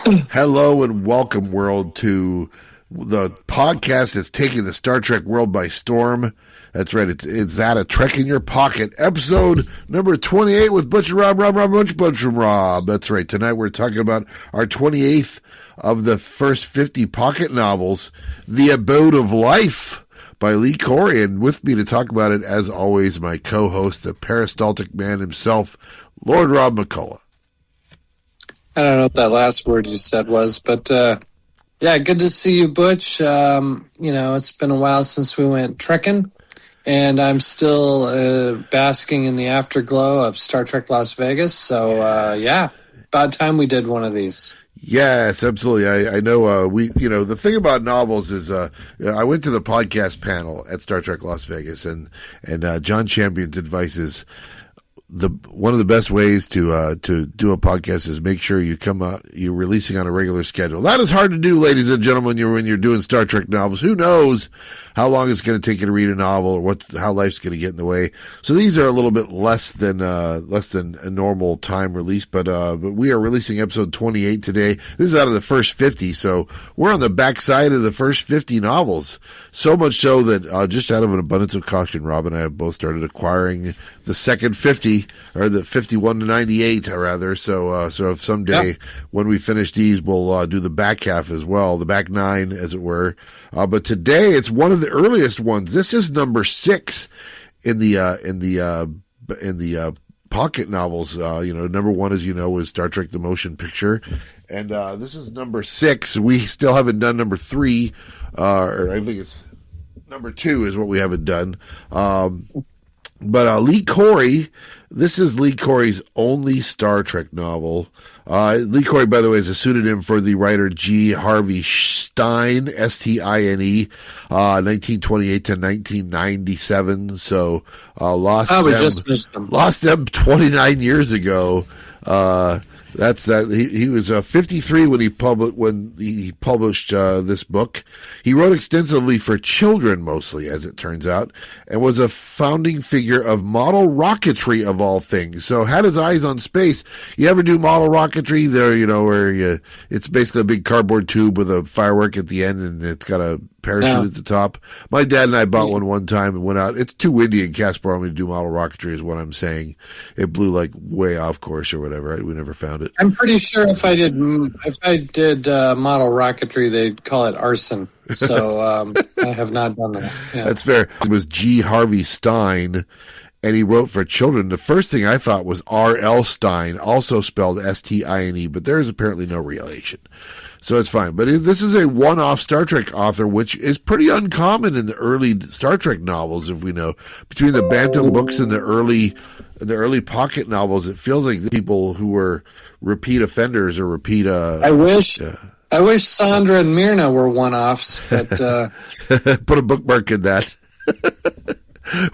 Hello and welcome, world, to the podcast that's taking the Star Trek world by storm. That's right. It's that, a Trek in your pocket, episode number 28 with Butch and Rob, Butch and Rob. That's right. Tonight we're talking about our 28th of the first 50 pocket novels, The Abode of Life by Lee Corey. And with me to talk about it, as always, my co-host, the peristaltic man himself, Lord Rob McCullough. I don't know what that last word you said was, but yeah, good to see you, Butch. It's been a while since we went trekking, and I'm still basking in the afterglow of Star Trek Las Vegas. So, yeah, about time we did one of these. Yes, absolutely. I know the thing about novels is I went to the podcast panel at Star Trek Las Vegas, and John Champion's advice is one of the best ways to do a podcast is make sure you're releasing on a regular schedule. That is hard to do, ladies and gentlemen, when you're doing Star Trek novels. Who knows how long it's going to take you to read a novel, or how life's going to get in the way. So these are a little bit less than a normal time release, but we are releasing episode 28 today. This is out of the first 50, so we're on the backside of the first 50 novels. So much so that just out of an abundance of caution, Rob and I have both started acquiring the second 50, or the 51 to 98, rather. So if someday when we finish these, we'll do the back half as well, the back 9, as it were. But today it's one of the earliest ones. This is number 6 in the pocket novels. Number 1, as you know, is Star Trek: The Motion Picture, and this is number 6. We still haven't done number 3, or I think it's number 2 is what we haven't done. But Lee Corey, this is Lee Corey's only Star Trek novel. Lee Corey, by the way, is a pseudonym for the writer G. Harvey Stein, S-T-I-N-E, 1928 to 1997. So, lost them 29 years ago. That's that. He was 53 when he published this book. He wrote extensively for children, mostly, as it turns out, and was a founding figure of model rocketry, of all things. So had his eyes on space. You ever do model rocketry? There, where it's basically a big cardboard tube with a firework at the end, and it's got a parachute at the top. My dad and I bought one time and went out. It's too windy in Casper for me to do model rocketry, is what I'm saying. It blew like way off course or whatever. We never found it. I'm pretty sure if I did model rocketry, they'd call it arson. So I have not done that. Yeah. That's fair. It was G. Harvey Stein, and he wrote for children. The first thing I thought was R.L. Stein, also spelled S-T-I-N-E, but there is apparently no relation. So it's fine. But this is a one-off Star Trek author, which is pretty uncommon in the early Star Trek novels, if we know. Between the Bantam books and the early pocket novels, it feels like the people who were repeat offenders or repeat... I wish Sandra and Myrna were one-offs, but... Put a bookmark in that.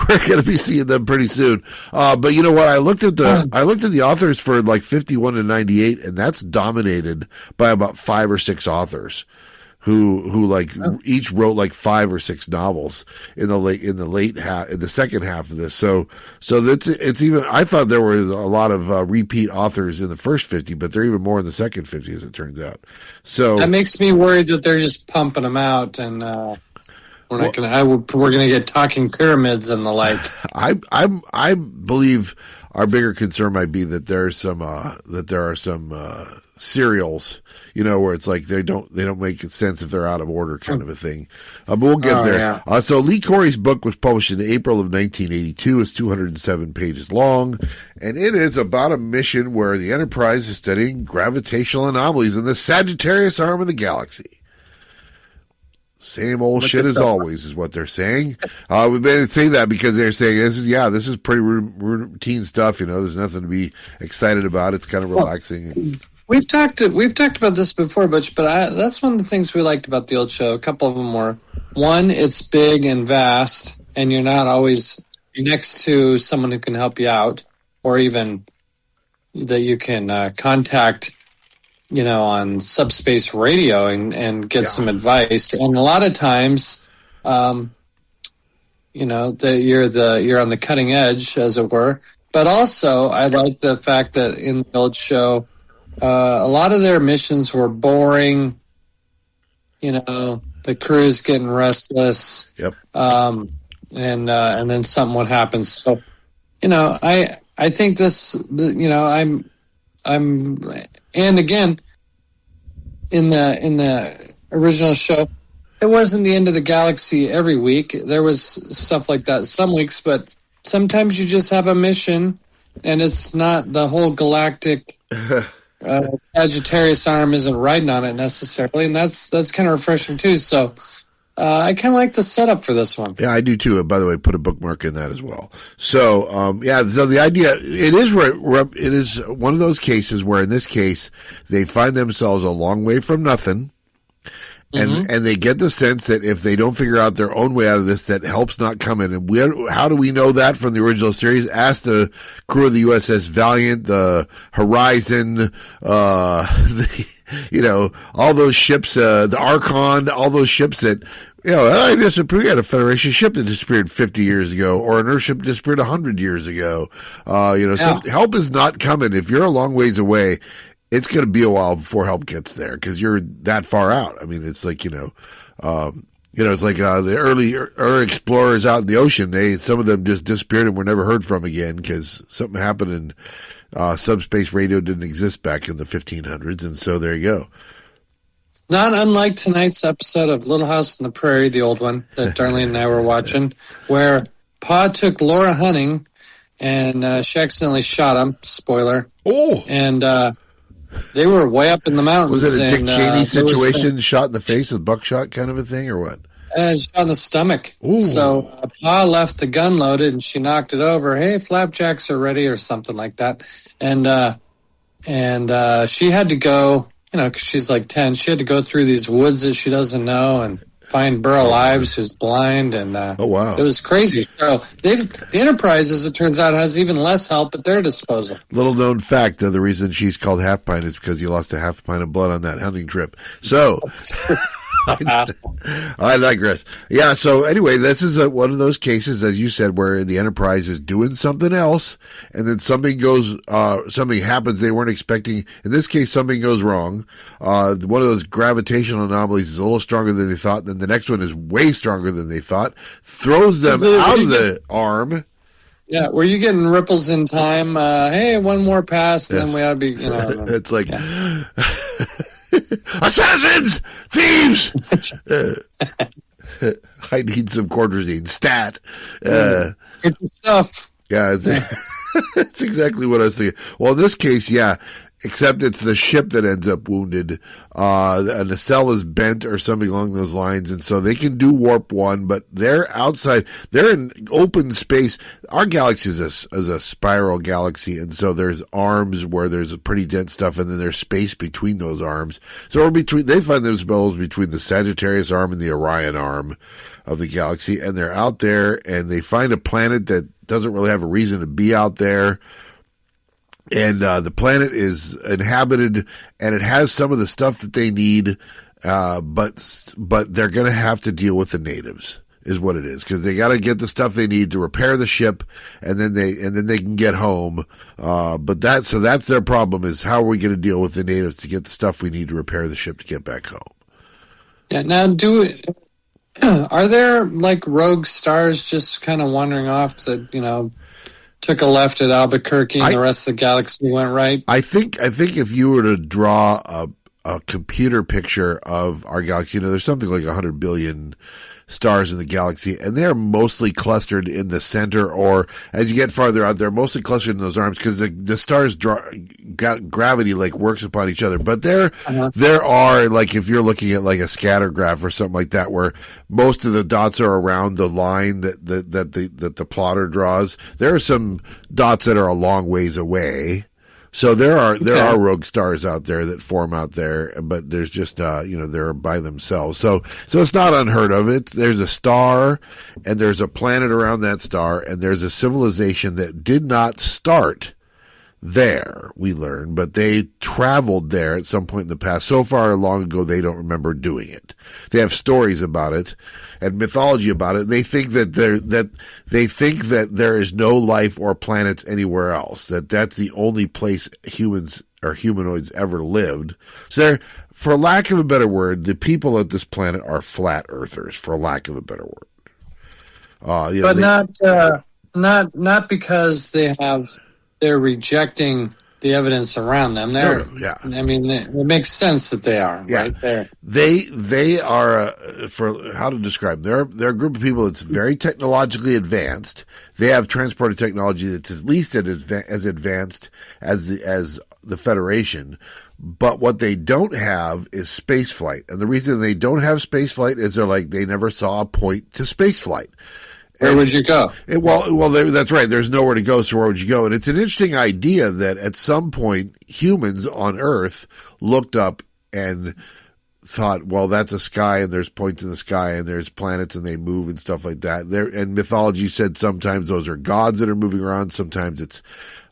We're going to be seeing them pretty soon. But you know what? I looked at the authors for like 51 to 98, and that's dominated by about 5 or 6 authors who each wrote like 5 or 6 novels in the second half of this. So it's even, I thought there was a lot of repeat authors in the first 50, but there are even more in the second 50, as it turns out. So that makes me worried that they're just pumping them out, and we're going to get talking pyramids and the like. I believe our bigger concern might be that there are some serials, where it's like they don't make sense if they're out of order, kind of a thing. But we'll get there. Yeah. So Lee Corey's book was published in April of 1982. It's 207 pages long, and it is about a mission where the Enterprise is studying gravitational anomalies in the Sagittarius arm of the galaxy. Same old shit as always is what they're saying. We may say that because they're saying this is pretty routine stuff. There's nothing to be excited about. It's kind of relaxing. We've talked about this before, Butch, but that's one of the things we liked about the old show. A couple of them were, one, it's big and vast, and you're not always next to someone who can help you out, or even that you can contact on subspace radio and get some advice. And a lot of times, that you're on the cutting edge, as it were. But also, I like the fact that in the old show, a lot of their missions were boring. The crew's getting restless. Yep. And then something would happen. So, I think I'm, and again, in the original show, it wasn't the end of the galaxy every week. There was stuff like that some weeks, but sometimes you just have a mission, and it's not the whole galactic Sagittarius arm isn't riding on it necessarily, and that's kind of refreshing too. So I kind of like the setup for this one. Yeah, I do too. By the way, put a bookmark in that as well. So, so the idea, it is one of those cases where in this case, they find themselves a long way from nothing. And they get the sense that if they don't figure out their own way out of this, that help's not coming. And how do we know that from the original series? Ask the crew of the USS Valiant, the Horizon, all those ships, the Archon, all those ships that, I disappeared. We had a Federation ship that disappeared 50 years ago, or an Earthship disappeared 100 years ago. So help is not coming. If you're a long ways away, it's going to be a while before help gets there because you're that far out. I mean, it's like, it's like the early explorers out in the ocean. Some of them just disappeared and were never heard from again because something happened and subspace radio didn't exist back in the 1500s. And so there you go. Not unlike tonight's episode of Little House on the Prairie, the old one that Darlene and I were watching, where Pa took Laura hunting and she accidentally shot him. Spoiler. Oh. And they were way up in the mountains. Was it a Dick Cheney situation, shot in the face with buckshot kind of a thing, or what? Shot in the stomach. Ooh. So Pa left the gun loaded, and she knocked it over. Hey, flapjacks are ready, or something like that. And she had to go, because she's like 10. She had to go through these woods that she doesn't know and find Burl Ives, who's blind, and oh wow, it was crazy. So the Enterprise, as it turns out, has even less help at their disposal. Little known fact: the reason she's called Half Pint is because you lost a half pint of blood on that hunting trip. So. I digress. Yeah, so anyway, this is one of those cases, as you said, where the Enterprise is doing something else, and then something happens they weren't expecting. In this case, something goes wrong. One of those gravitational anomalies is a little stronger than they thought, and then the next one is way stronger than they thought, throws them out of the arm. Yeah, were you getting ripples in time? Hey, one more pass, and then we ought to be, It's like... Yeah. Assassins! Thieves! I need some quarterzine. Stat. Good stuff. Yeah, that's exactly what I was thinking. Well, in this case, yeah, except it's the ship that ends up wounded. A nacelle is bent or something along those lines, and so they can do warp 1, but they're outside. They're in open space. Our galaxy is a spiral galaxy, and so there's arms where there's a pretty dense stuff, and then there's space between those arms. So they find themselves between the Sagittarius arm and the Orion arm of the galaxy, and they're out there, and they find a planet that doesn't really have a reason to be out there. And the planet is inhabited, and it has some of the stuff that they need, but they're going to have to deal with the natives, is what it is, because they got to get the stuff they need to repair the ship, and then they can get home. So that's their problem: is how are we going to deal with the natives to get the stuff we need to repair the ship to get back home? Yeah. Now, are there like rogue stars just kind of wandering off that took a left at Albuquerque and the rest of the galaxy went right? I think if you were to draw a computer picture of our galaxy, there's something like 100 billion stars in the galaxy, and they're mostly clustered in the center, or as you get farther out, they're mostly clustered in those arms because the stars gravity like works upon each other. But there are, like, if you're looking at like a scatter graph or something like that, where most of the dots are around the line that the plotter draws. There are some dots that are a long ways away. So there are rogue stars out there that form out there, but there's just they're by themselves. So it's not unheard of. There's a star, and there's a planet around that star, and there's a civilization that did not start there, we learn, but they traveled there at some point in the past. So far long ago, they don't remember doing it. They have stories about it and mythology about it. They think that there is no life or planets anywhere else. That's the only place humans or humanoids ever lived. So they're, for lack of a better word, the people at this planet are flat earthers, for lack of a better word. But not because they're rejecting the evidence around them. I mean, it makes sense that they are right there. They are for how to describe them. They're a group of people that's very technologically advanced. They have transporter technology that's at least as advanced as the Federation. But what they don't have is space flight, and the reason they don't have space flight is they never saw a point to space flight. Where would you go? That's right. There's nowhere to go, so where would you go? And it's an interesting idea that at some point humans on Earth looked up and thought, well, that's a sky, and there's points in the sky, and there's planets, and they move and stuff like that. And mythology said sometimes those are gods that are moving around, sometimes it's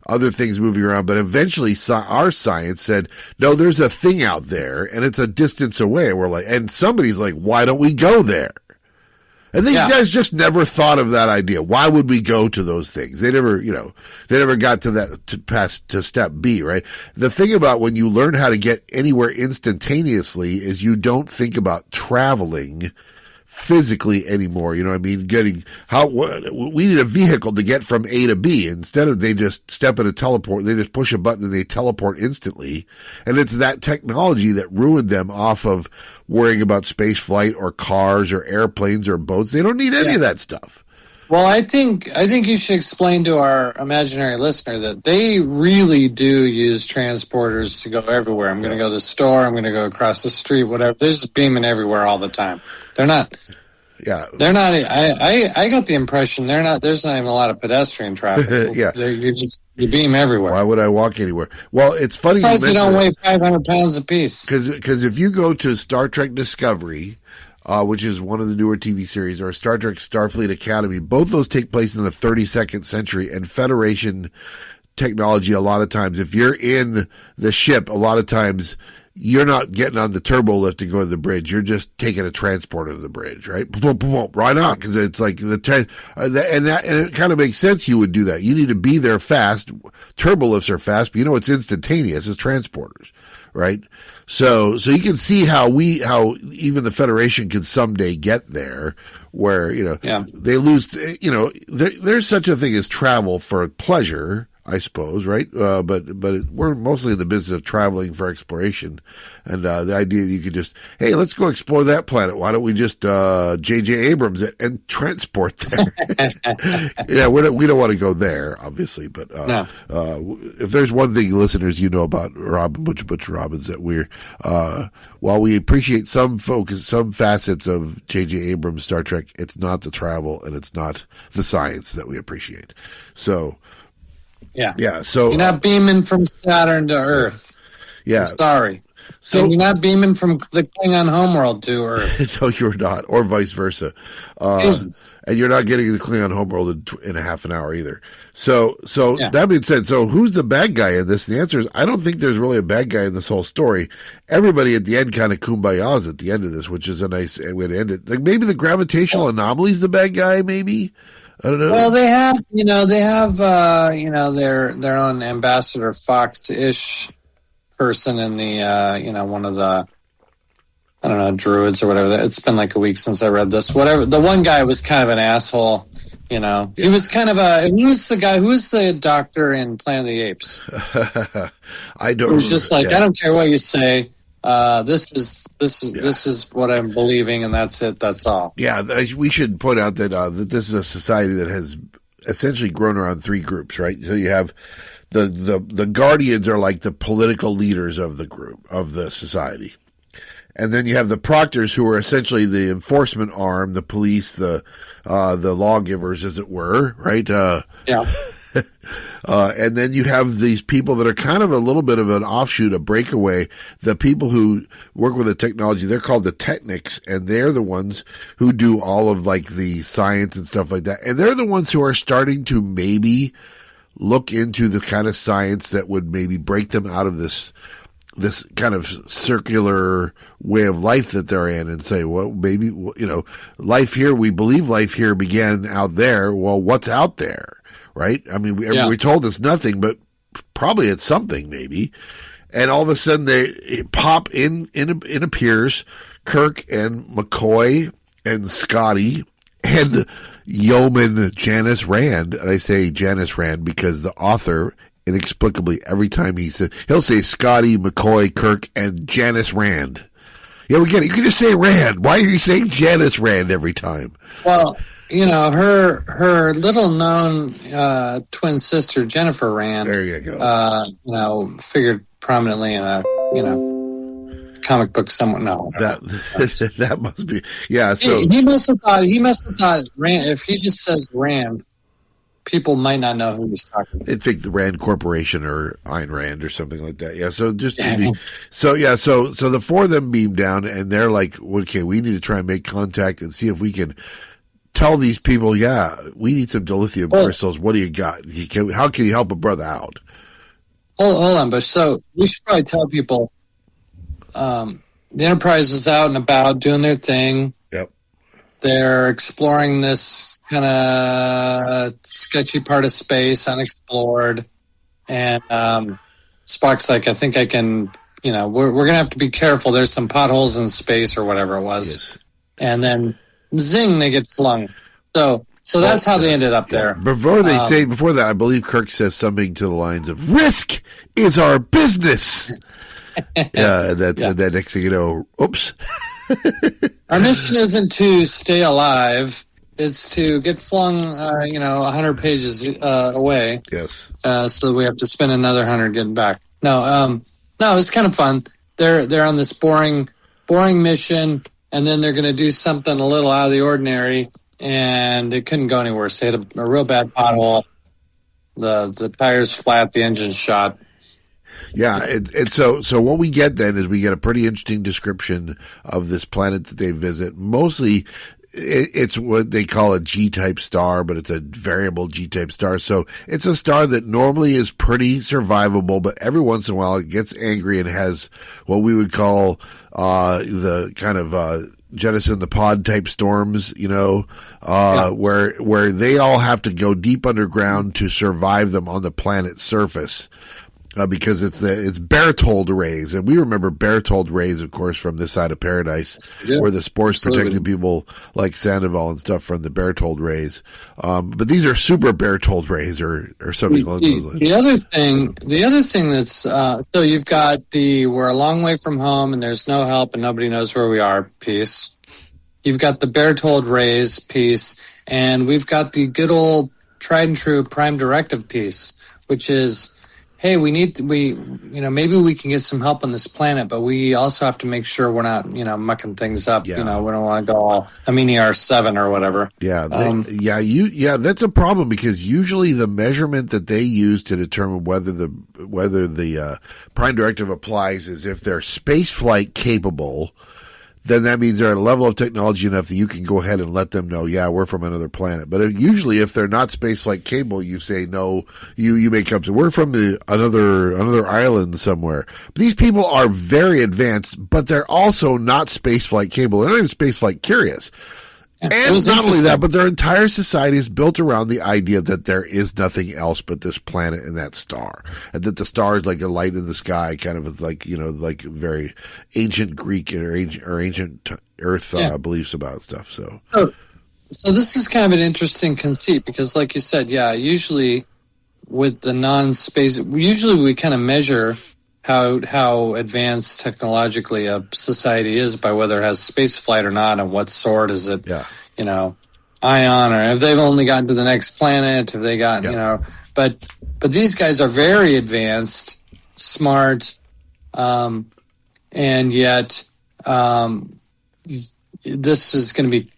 other things moving around. But eventually our science said, no, there's a thing out there, and it's a distance away. And somebody's like, why don't we go there? And these guys just never thought of that idea. Why would we go to those things? They never got to step B, right? The thing about when you learn how to get anywhere instantaneously is you don't think about traveling physically anymore. You know what I mean? We need a vehicle to get from A to B. Instead of they just step in a teleport, they just push a button and they teleport instantly. And it's that technology that ruined them off of worrying about space flight or cars or airplanes or boats. They don't need any of that stuff. Well, I think you should explain to our imaginary listener that they really do use transporters to go everywhere. I'm going to go to the store. I'm going to go across the street, whatever. They're just beaming everywhere all the time. They're not. Yeah. They're not. I got the impression they're not. There's not even a lot of pedestrian traffic. You beam everywhere. Why would I walk anywhere? Well, it's funny. Because they don't weigh 500 pounds apiece. Because if you go to Star Trek Discovery, which is one of the newer TV series, or Star Trek Starfleet Academy, both those take place in the 32nd century, and Federation technology, a lot of times, if you're in the ship, a lot of times you're not getting on the turbo lift and going to the bridge. You're just taking a transporter to the bridge, right? Right on, because it's like and it kind of makes sense you would do that. You need to be there fast. Turbo lifts are fast, but it's instantaneous as transporters, right? So you can see how even the Federation can someday get there, where they lose. There's such a thing as travel for pleasure, I suppose, right? But we're mostly in the business of traveling for exploration, and the idea that you could just, hey, let's go explore that planet. Why don't we just J.J. Abrams it and transport there? We don't want to go there, obviously, but if there's one thing, listeners, about Butch Robbins, that we're while we appreciate some facets of J.J. Abrams' Star Trek, it's not the travel and it's not the science that we appreciate. So. Yeah. So you're not beaming from Saturn to Earth. Yeah. I'm sorry. So and you're not beaming from the Klingon homeworld to Earth. No, you're not, or vice versa. And you're not getting the Klingon homeworld in a half an hour either. So that being said, so who's the bad guy in this? And the answer is, I don't think there's really a bad guy in this whole story. Everybody at the end kind of kumbayas at the end of this, which is a nice way to end it. Like maybe the gravitational anomaly is the bad guy, maybe. I don't know. Well, they have their own Ambassador Fox-ish person in the, one of the, I don't know, druids or whatever. It's been like a week since I read this. Whatever. The one guy was kind of an asshole. He was kind of who was the doctor in Planet of the Apes? I don't. It was just like, I don't care what you say. This is what I'm believing, and that's it. That's all. Yeah, we should point out that that this is a society that has essentially grown around three groups, right? So you have the guardians are like the political leaders of the group of the society, and then you have the proctors, who are essentially the enforcement arm, the police, the lawgivers, as it were, right? And then you have these people that are kind of a little bit of an offshoot, a breakaway. The people who work with the technology, they're called the technics, and they're the ones who do all of like the science and stuff like that. And they're the ones who are starting to maybe look into the kind of science that would maybe break them out of this kind of circular way of life that they're in, and say, well, maybe, life here, we believe life here began out there. Well, what's out there? Right? I mean, we're told it's nothing, but probably it's something, maybe. And all of a sudden they pop in appears Kirk and McCoy and Scotty and yeoman Janice Rand. And I say Janice Rand because the author, inexplicably, every time he'll say Scotty, McCoy, Kirk, and Janice Rand. Yeah, we get it. You can just say Rand. Why are you saying Janice Rand every time? Well, her little known twin sister Jennifer Rand. There you go. Figured prominently in a comic book somewhat. No, that must be So he must have thought Rand. If he just says Rand, people might not know who he's talking to. They'd think the Rand Corporation or Ayn Rand or something like that. Yeah. So so the four of them beam down and they're like, okay, we need to try and make contact and see if we can tell these people, we need some dilithium crystals. What do you got? How can you help a brother out? Hold on, Butch. So we should probably tell people the Enterprise is out and about doing their thing. Yep. They're exploring this kind of sketchy part of space, unexplored. And Spock's like, I think I can, we're going to have to be careful. There's some potholes in space or whatever it was. Yes. And then, zing, they get flung. So that's how they ended up there. Before that, I believe Kirk says something to the lines of, risk is our business. That next thing you know, oops. Our mission isn't to stay alive. It's to get flung, 100 pages away. Yes. So we have to spend another 100 getting back. No, it's kind of fun. They're on this boring mission, and then they're going to do something a little out of the ordinary, and it couldn't go anywhere. So they had a real bad pothole. The tires flat, the engine's shot. Yeah, and so what we get then is we get a pretty interesting description of this planet that they visit. Mostly, it's what they call a G-type star, but it's a variable G-type star. So it's a star that normally is pretty survivable, but every once in a while it gets angry and has what we would call the kind of jettison the pod type storms, where they all have to go deep underground to survive them on the planet's surface. Because it's Berthold rays, and we remember Berthold rays, of course, from this side of paradise, where the spores protected people like Sandoval and stuff from the Berthold rays. But these are super Berthold rays, or something along those lines. The other thing that's so you've got we're a long way from home, and there's no help, and nobody knows where we are piece. You've got the Berthold rays piece, and we've got the good old tried and true prime directive piece, which is, hey, maybe we can get some help on this planet, but we also have to make sure we're not, mucking things up. Yeah. We don't want to go all R7 or whatever. Yeah. That's a problem because usually the measurement that they use to determine whether the prime directive applies is if they're space flight capable. Then that means they're at a level of technology enough that you can go ahead and let them know, we're from another planet. But usually if they're not spaceflight capable, you say, no, you may come to, we're from another island somewhere. But these people are very advanced, but they're also not spaceflight capable. They're not even spaceflight curious. And not only that, but their entire society is built around the idea that there is nothing else but this planet and that star. And that the star is like a light in the sky, kind of like, like very ancient Greek or ancient Earth beliefs about stuff. So this is kind of an interesting conceit because, like you said, usually with the non-space, usually we kind of measure how advanced technologically a society is by whether it has space flight or not, and what sort is it, ion, or if they've only gotten to the next planet, have they gotten, but these guys are very advanced, smart, and yet this is going to be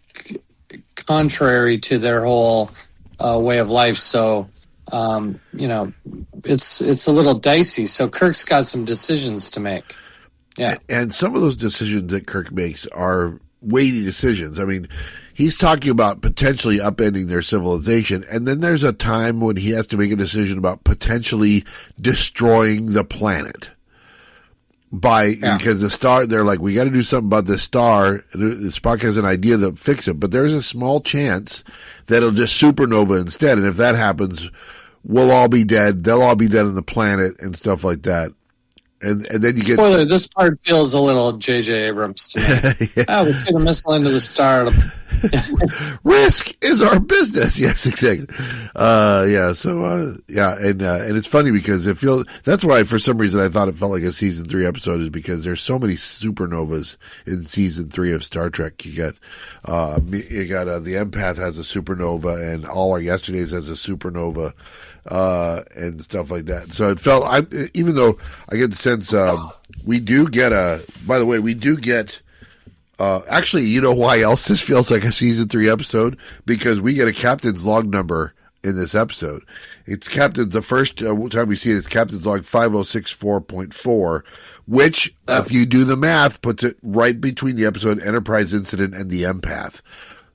contrary to their whole way of life. So, it's a little dicey. So Kirk's got some decisions to make. Yeah. And some of those decisions that Kirk makes are weighty decisions. I mean, he's talking about potentially upending their civilization. And then there's a time when he has to make a decision about potentially destroying the planet. Because the star, they're like, we got to do something about this star. And Spock has an idea to fix it, but there's a small chance that it'll just supernova instead. And if that happens, we'll all be dead. They'll all be dead on the planet and stuff like that. and then you get spoiler. This part feels a little J.J. Abrams to me. yeah. We took a missile into the star. Risk is our business. Yes, exactly. So and it's funny because it feels, that's why for some reason I thought it felt like a season 3 episode, is because there's so many supernovas in season 3 of Star Trek. You got the Empath has a supernova, and All Our Yesterdays has a supernova, and stuff like that. So it felt, even though I get the sense, we do get actually, you know why else this feels like a season 3 episode? Because we get a captain's log number in this episode. It's the first time we see it, it's captain's log 5064.4, which, if you do the math, puts it right between the episode Enterprise Incident and the Empath.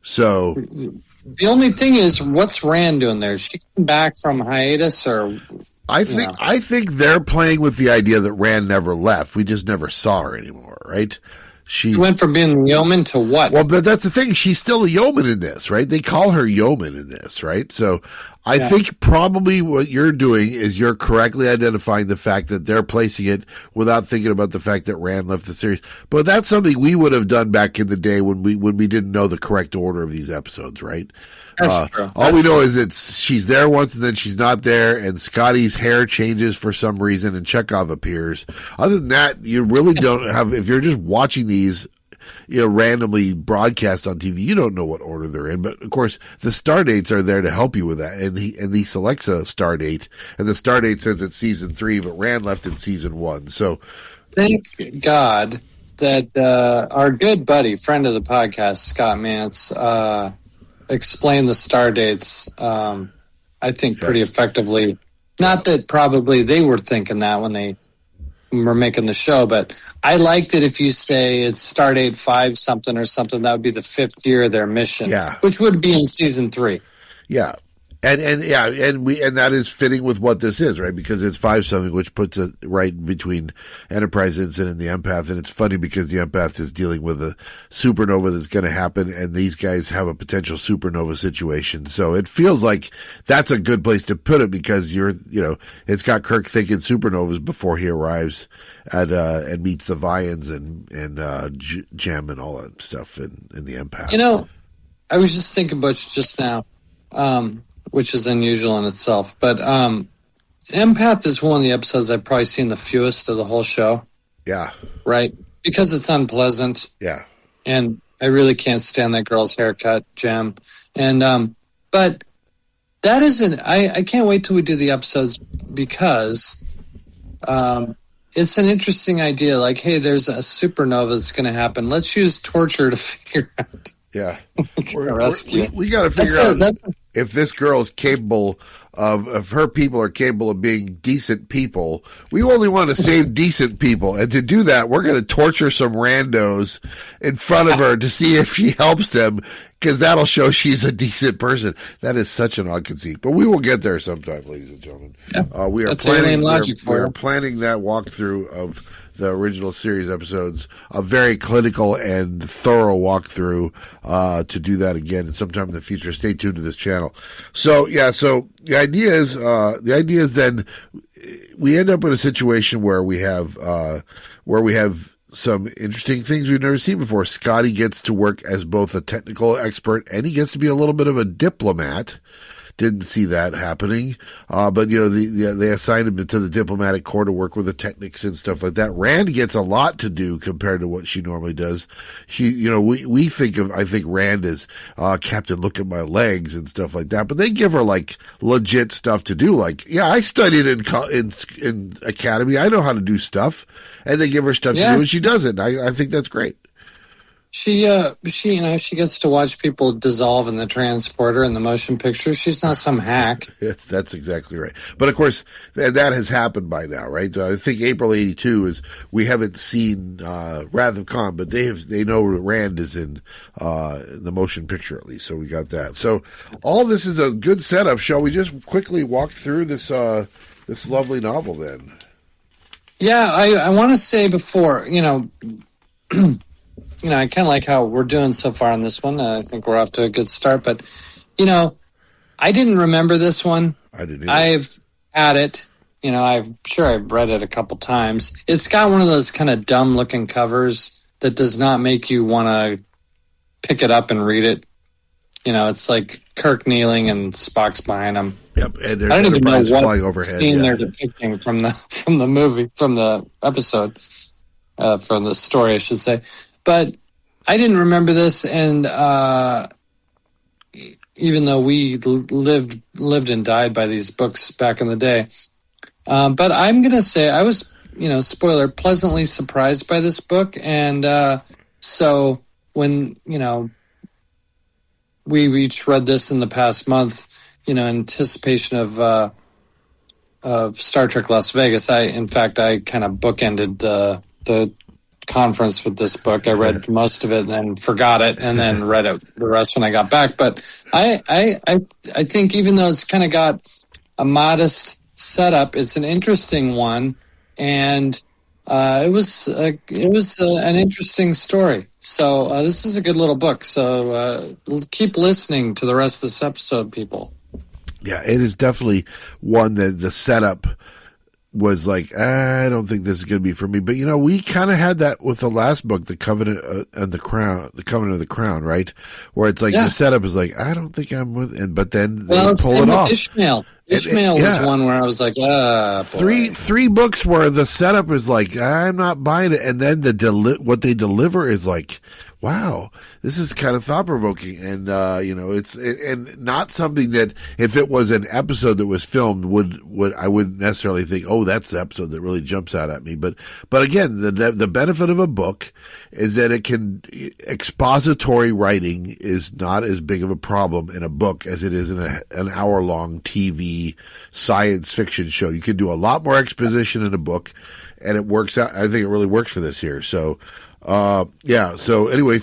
So the only thing is, what's Rand doing there? Is she come back from hiatus, or? I think they're playing with the idea that Rand never left. We just never saw her anymore, right? She went from being a yeoman to what? Well, but that's the thing. She's still a yeoman in this, right? They call her yeoman in this, right? So I think probably what you're doing is you're correctly identifying the fact that they're placing it without thinking about the fact that Rand left the series. But that's something we would have done back in the day when we didn't know the correct order of these episodes, right? That's true. All we know is that she's there once and then she's not there, and Scotty's hair changes for some reason and Chekhov appears. Other than that, you really don't have, if you're just watching these, randomly broadcast on TV, you don't know what order they're in. But of course, the star dates are there to help you with that. And he selects a star date, and the star date says it's season 3, but Rand left in season 1. So thank God that our good buddy, friend of the podcast, Scott Mantz, explained the star dates, I think, pretty effectively. Not that probably they were thinking that when they were making the show, but I liked it if you say it's star date 5 something or something. That would be the 5th year of their mission, which would be in season 3. Yeah. And that is fitting with what this is, right? Because it's 5 something, which puts it right between Enterprise Incident and the Empath. And it's funny because the Empath is dealing with a supernova that's going to happen, and these guys have a potential supernova situation. So it feels like that's a good place to put it, because it's got Kirk thinking supernovas before he arrives and meets the Vians and Jem and all that stuff in the Empath. I was just thinking, Butch, just now, which is unusual in itself. But Empath is one of the episodes I've probably seen the fewest of the whole show. Yeah. Right? Because it's unpleasant. Yeah. And I really can't stand that girl's haircut, Jem. And but that isn't... I can't wait till we do the episodes, because it's an interesting idea. Like, hey, there's a supernova that's going to happen. Let's use torture to figure out... Yeah. we got to figure out if this girl is capable if her people are capable of being decent people. We only want to save decent people. And to do that, we're going to torture some randos in front of her to see if she helps them, because that'll show she's a decent person. That is such an odd conceit. But we will get there sometime, ladies and gentlemen. Yeah. We are planning that walkthrough of the original series episodes, a very clinical and thorough walkthrough, to do that again and sometime in the future. Stay tuned to this channel. So the idea is then we end up in a situation where we have some interesting things we've never seen before. Scotty gets to work as both a technical expert and he gets to be a little bit of a diplomat. Didn't see that happening. But they assigned him to the diplomatic corps to work with the technics and stuff like that. Rand gets a lot to do compared to what she normally does. We think Rand is, Captain, look at my legs and stuff like that. But they give her like legit stuff to do. Like, I studied in academy. I know how to do stuff. And they give her stuff to do, and she does it. I think that's great. She gets to watch people dissolve in the transporter in the motion picture. She's not some hack. That's exactly right. But of course, that has happened by now, right? I think April '82 is. We haven't seen Wrath of Khan, but they know Rand is in the motion picture at least. So we got that. So all this is a good setup. Shall we just quickly walk through this lovely novel then? Yeah, I want to say before I kind of like how we're doing so far on this one. I think we're off to a good start. But, I didn't remember this one. I didn't either. I've had it. I'm sure I've read it a couple times. It's got one of those kind of dumb looking covers that does not make you want to pick it up and read it. It's like Kirk kneeling and Spock's behind him. Yep, and I don't even know what flying overhead. scene they're depicting from the movie, from the episode, from the story, I should say. But I didn't remember this, and even though we lived and died by these books back in the day, but I'm going to say I was, spoiler, pleasantly surprised by this book, and so when we each read this in the past month, in anticipation of Star Trek Las Vegas. I kind of bookended the conference with this book. I read most of it and then forgot it, and then read it the rest when I got back. But I think even though it's kind of got a modest setup, it's an interesting one, and it was an interesting story. So this is a good little book. So keep listening to the rest of this episode, people. Yeah, it is definitely one that the setup was like, I don't think this is going to be for me. But, we kind of had that with the last book, The Covenant and the Crown, The Covenant of the Crown, right? Where it's like the setup is like, I don't think I'm with it. But then they pull it off. Ishmael was one where I was like, three books where the setup is like, I'm not buying it. And then what they deliver is like, wow, this is kind of thought provoking. And, it's not something that if it was an episode that was filmed I wouldn't necessarily think, oh, that's the episode that really jumps out at me. But again, the benefit of a book is that expository writing is not as big of a problem in a book as it is in an hour-long TV science fiction show. You can do a lot more exposition in a book, and it works out. I think it really works for this here. So, so anyway,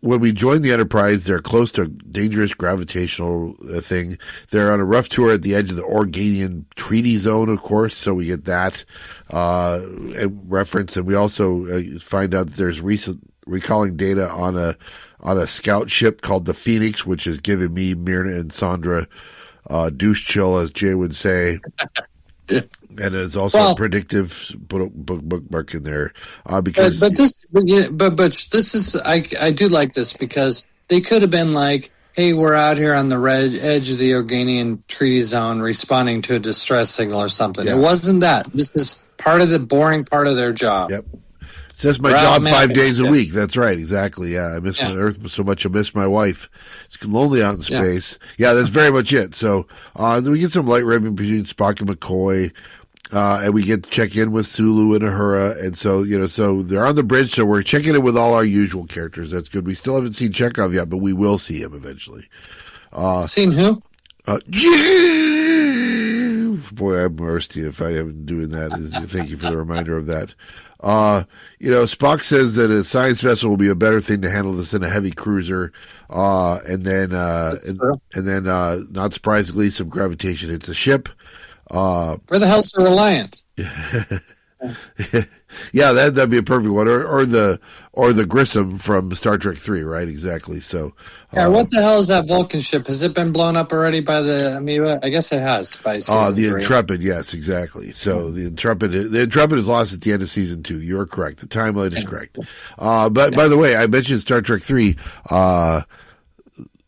when we join the Enterprise, they're close to a dangerous gravitational thing. They're on a rough tour at the edge of the Organian treaty zone, of course, so we get that reference, and we also find out that there's recalling data on a scout ship called the Phoenix, which is giving me, Myrna, and Sandra douche chill, as Jay would say. Yeah. And it's also a predictive bookmark in there because. But Butch, this is I do like this because they could have been like, hey, we're out here on the edge of the Organian treaty zone, responding to a distress signal or something. Yeah. It wasn't that. This is part of the boring part of their job. Yep. It's just my job 5 days a week. That's right. Exactly. Yeah. I miss my Earth so much. I miss my wife. It's lonely out in space. Yeah, that's very much it. So, then we get some light ribbon between Spock and McCoy. And we get to check in with Sulu and Uhura. And so, so they're on the bridge. So we're checking in with all our usual characters. That's good. We still haven't seen Chekhov yet, but we will see him eventually. Seen who? Boy, I'm rusty if I haven't doing that. Thank you for the reminder of that. Spock says that a science vessel will be a better thing to handle this than a heavy cruiser. And then, not surprisingly, some gravitation hits the ship. Where the hell's the Reliant? Yeah, that'd be a perfect one, or the Grissom from Star Trek 3, right? Exactly. So, what the hell is that Vulcan ship? Has it been blown up already by the Amoeba? I guess it has by season 3. Intrepid, yes, exactly. So the Intrepid is lost at the end of season 2. You're correct. The timeline is correct. But by the way, I mentioned Star Trek 3.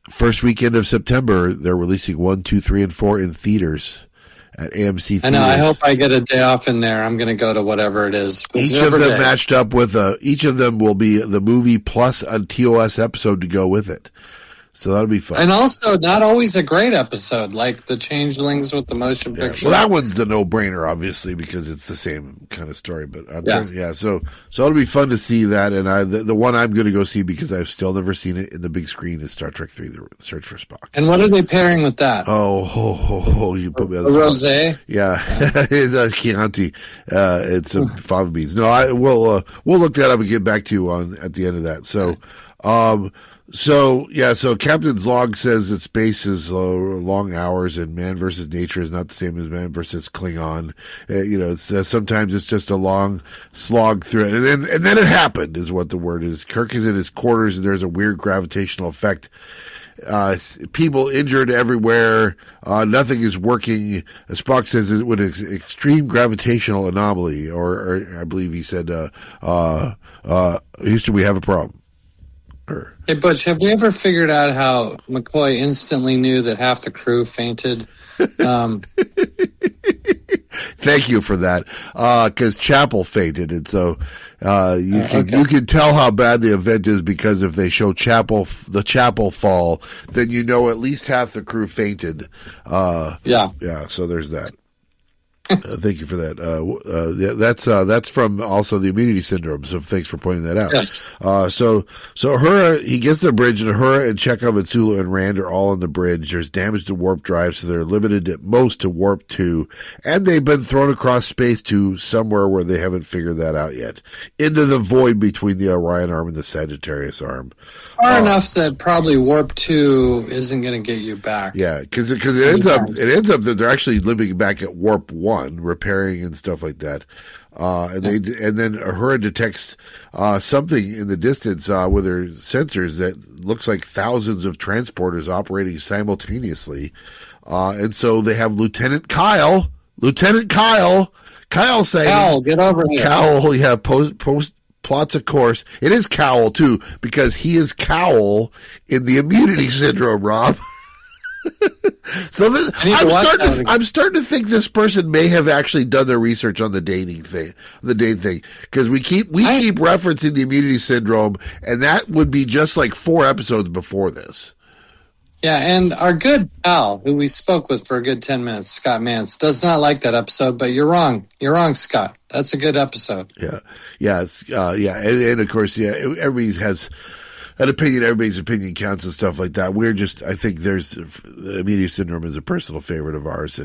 First weekend of September, they're releasing 1, 2, 3, and 4 in theaters. At AMC theaters. I know. I hope I get a day off in there. I'm going to go to whatever it is. Each of them matched up with each of them will be the movie plus a TOS episode to go with it. So that'll be fun. And also, not always a great episode, like the Changelings with the motion picture. Well, that one's the no-brainer, obviously, because it's the same kind of story. But so it'll be fun to see that. And the one I'm going to go see because I've still never seen it in the big screen is Star Trek 3: The Search for Spock. And what are they pairing with that? You put me on the rosé. Yeah, it's a Chianti. It's a fava beans. No, we'll look that up and get back to you at the end of that. So. So Captain's log says that space is long hours and man versus nature is not the same as man versus Klingon. Sometimes it's just a long slog through it. And then it happened is what the word is. Kirk is in his quarters and there's a weird gravitational effect. people injured everywhere. Nothing is working. Spock says it with an extreme gravitational anomaly, or I believe he said, Houston, we have a problem. Hey, Butch, have we ever figured out how McCoy instantly knew that half the crew fainted? Thank you for that, because Chapel fainted, and so you can tell how bad the event is, because if they show the Chapel fall, then you know at least half the crew fainted. Yeah. So there's that. Thank you for that. That's from also the immunity syndrome. So thanks for pointing that out. Yes. So Uhura, he gets the bridge, and Uhura and Chekhov and Sulu and Rand are all on the bridge. There's damage to warp drive, so they're limited at most to warp 2, and they've been thrown across space to somewhere where they haven't figured that out yet, into the void between the Orion arm and the Sagittarius arm. Far enough that probably warp 2 isn't going to get you back. Yeah, because it ends up that they're actually living back at warp 1, repairing and stuff like that. And then Uhura detects something in the distance with her sensors that looks like thousands of transporters operating simultaneously. And so they have Lieutenant Kyle saying, Cal, get over here. Cal, yeah, plots a course. It is Cowl, too, because he is Cowl in the immunity syndrome, Rob. So I'm starting to think this person may have actually done their research on the dating thing, because we keep referencing the immunity syndrome, and that would be just like 4 episodes before this. Yeah, and our good pal, who we spoke with for a good 10 minutes, Scott Mance, does not like that episode, but you're wrong. You're wrong, Scott. That's a good episode. Yeah. And of course, everybody has an opinion. Everybody's opinion counts and stuff like that. I think the immunity syndrome is a personal favorite of ours,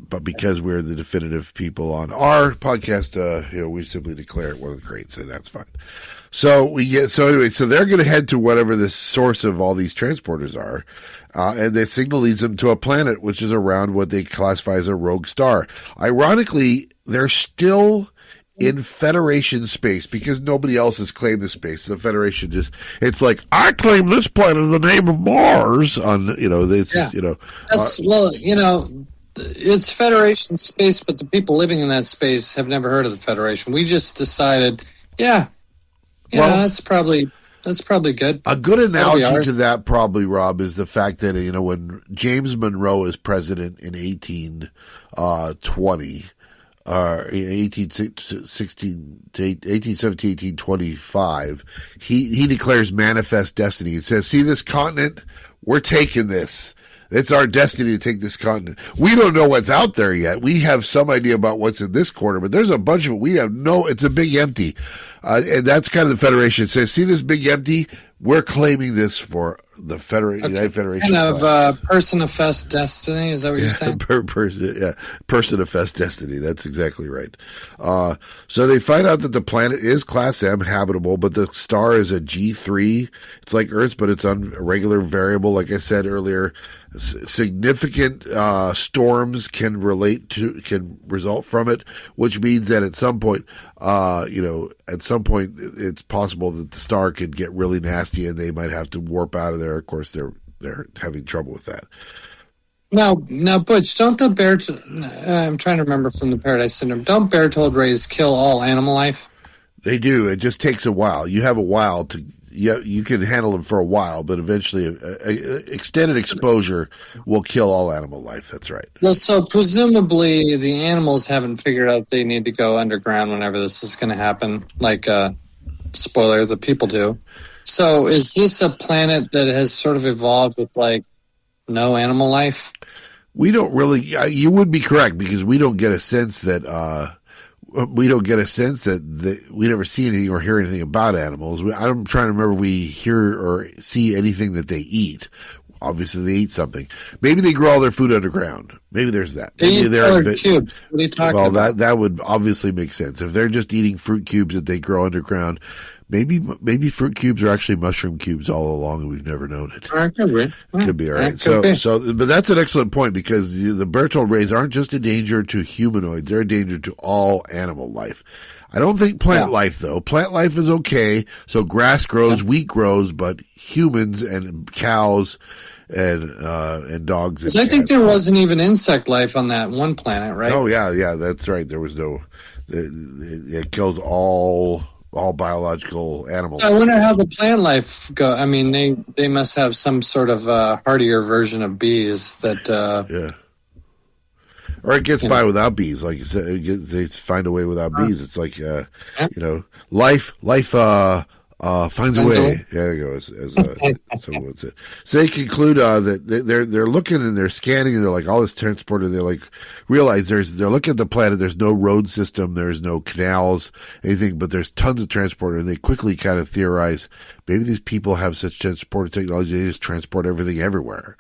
but because we're the definitive people on our podcast, we simply declare it one of the greats, and that's fine. So they're going to head to whatever the source of all these transporters are, and the signal leads them to a planet which is around what they classify as a rogue star. Ironically, they're still in Federation space because nobody else has claimed this space. The Federation it's like, I claim this planet in the name of Mars. It's Federation space, but the people living in that space have never heard of the Federation. We just decided, that's probably good. A good analogy to that, probably, Rob, is the fact that when James Monroe is president in 1820, 1825, he declares manifest destiny. It says, "See this continent? We're taking this. It's our destiny to take this continent. We don't know what's out there yet. We have some idea about what's in this corner, but there's a bunch of it. We have it's a big empty." And that's kind of the Federation. It says, "See this big empty? We're claiming this for the United Federation." Kind of personifest destiny. Is that what you're saying? Personifest destiny. That's exactly right. So they find out that the planet is Class M, habitable, but the star is a G3. It's like Earth, but it's on a regular variable. Like I said earlier, significant storms can result from it, which means that at some point, it's possible that the star could get really nasty and they might have to warp out of there. Of course, they're having trouble with that. Now, Butch, don't the bear? I'm trying to remember from the Paradise Syndrome. Don't bear-told rays kill all animal life? They do. It just takes a while. You have a while to. You can handle them for a while, but eventually, extended exposure will kill all animal life. That's right. Well, so presumably the animals haven't figured out they need to go underground whenever this is going to happen. Like, spoiler, the people do. So, is this a planet that has sort of evolved with no animal life? We don't really. You would be correct, because we don't get a sense that. We never see anything or hear anything about animals. I'm trying to remember if we hear or see anything that they eat. Obviously, they eat something. Maybe they grow all their food underground. Maybe there's that. They eat colored cubes. What are you talking about? That would obviously make sense. If they're just eating fruit cubes that they grow underground, maybe fruit cubes are actually mushroom cubes all along, and we've never known it. Could be. Could be, all right. Could So, be. but that's an excellent point, because the Berthold rays aren't just a danger to humanoids; they're a danger to all animal life. I don't think plant life, though. Plant life is okay. So grass grows, wheat grows, but humans and cows and dogs. And I think there wasn't even insect life on that one planet, right? Oh yeah, that's right. There was no. It kills all biological animals. I wonder how the plant life go. I mean, they must have some sort of hardier version of bees that. Yeah. Or it gets by without bees, like you said. They find a way without bees. It's like, life finds a way. There you go. Someone would say. So they conclude that they're looking and they're scanning, and they're like, all this transport, and they like realize they're looking at the planet. There's no road system, there's no canals, anything, but there's tons of transporter, and they quickly kind of theorize maybe these people have such transporter technology, they just transport everything everywhere,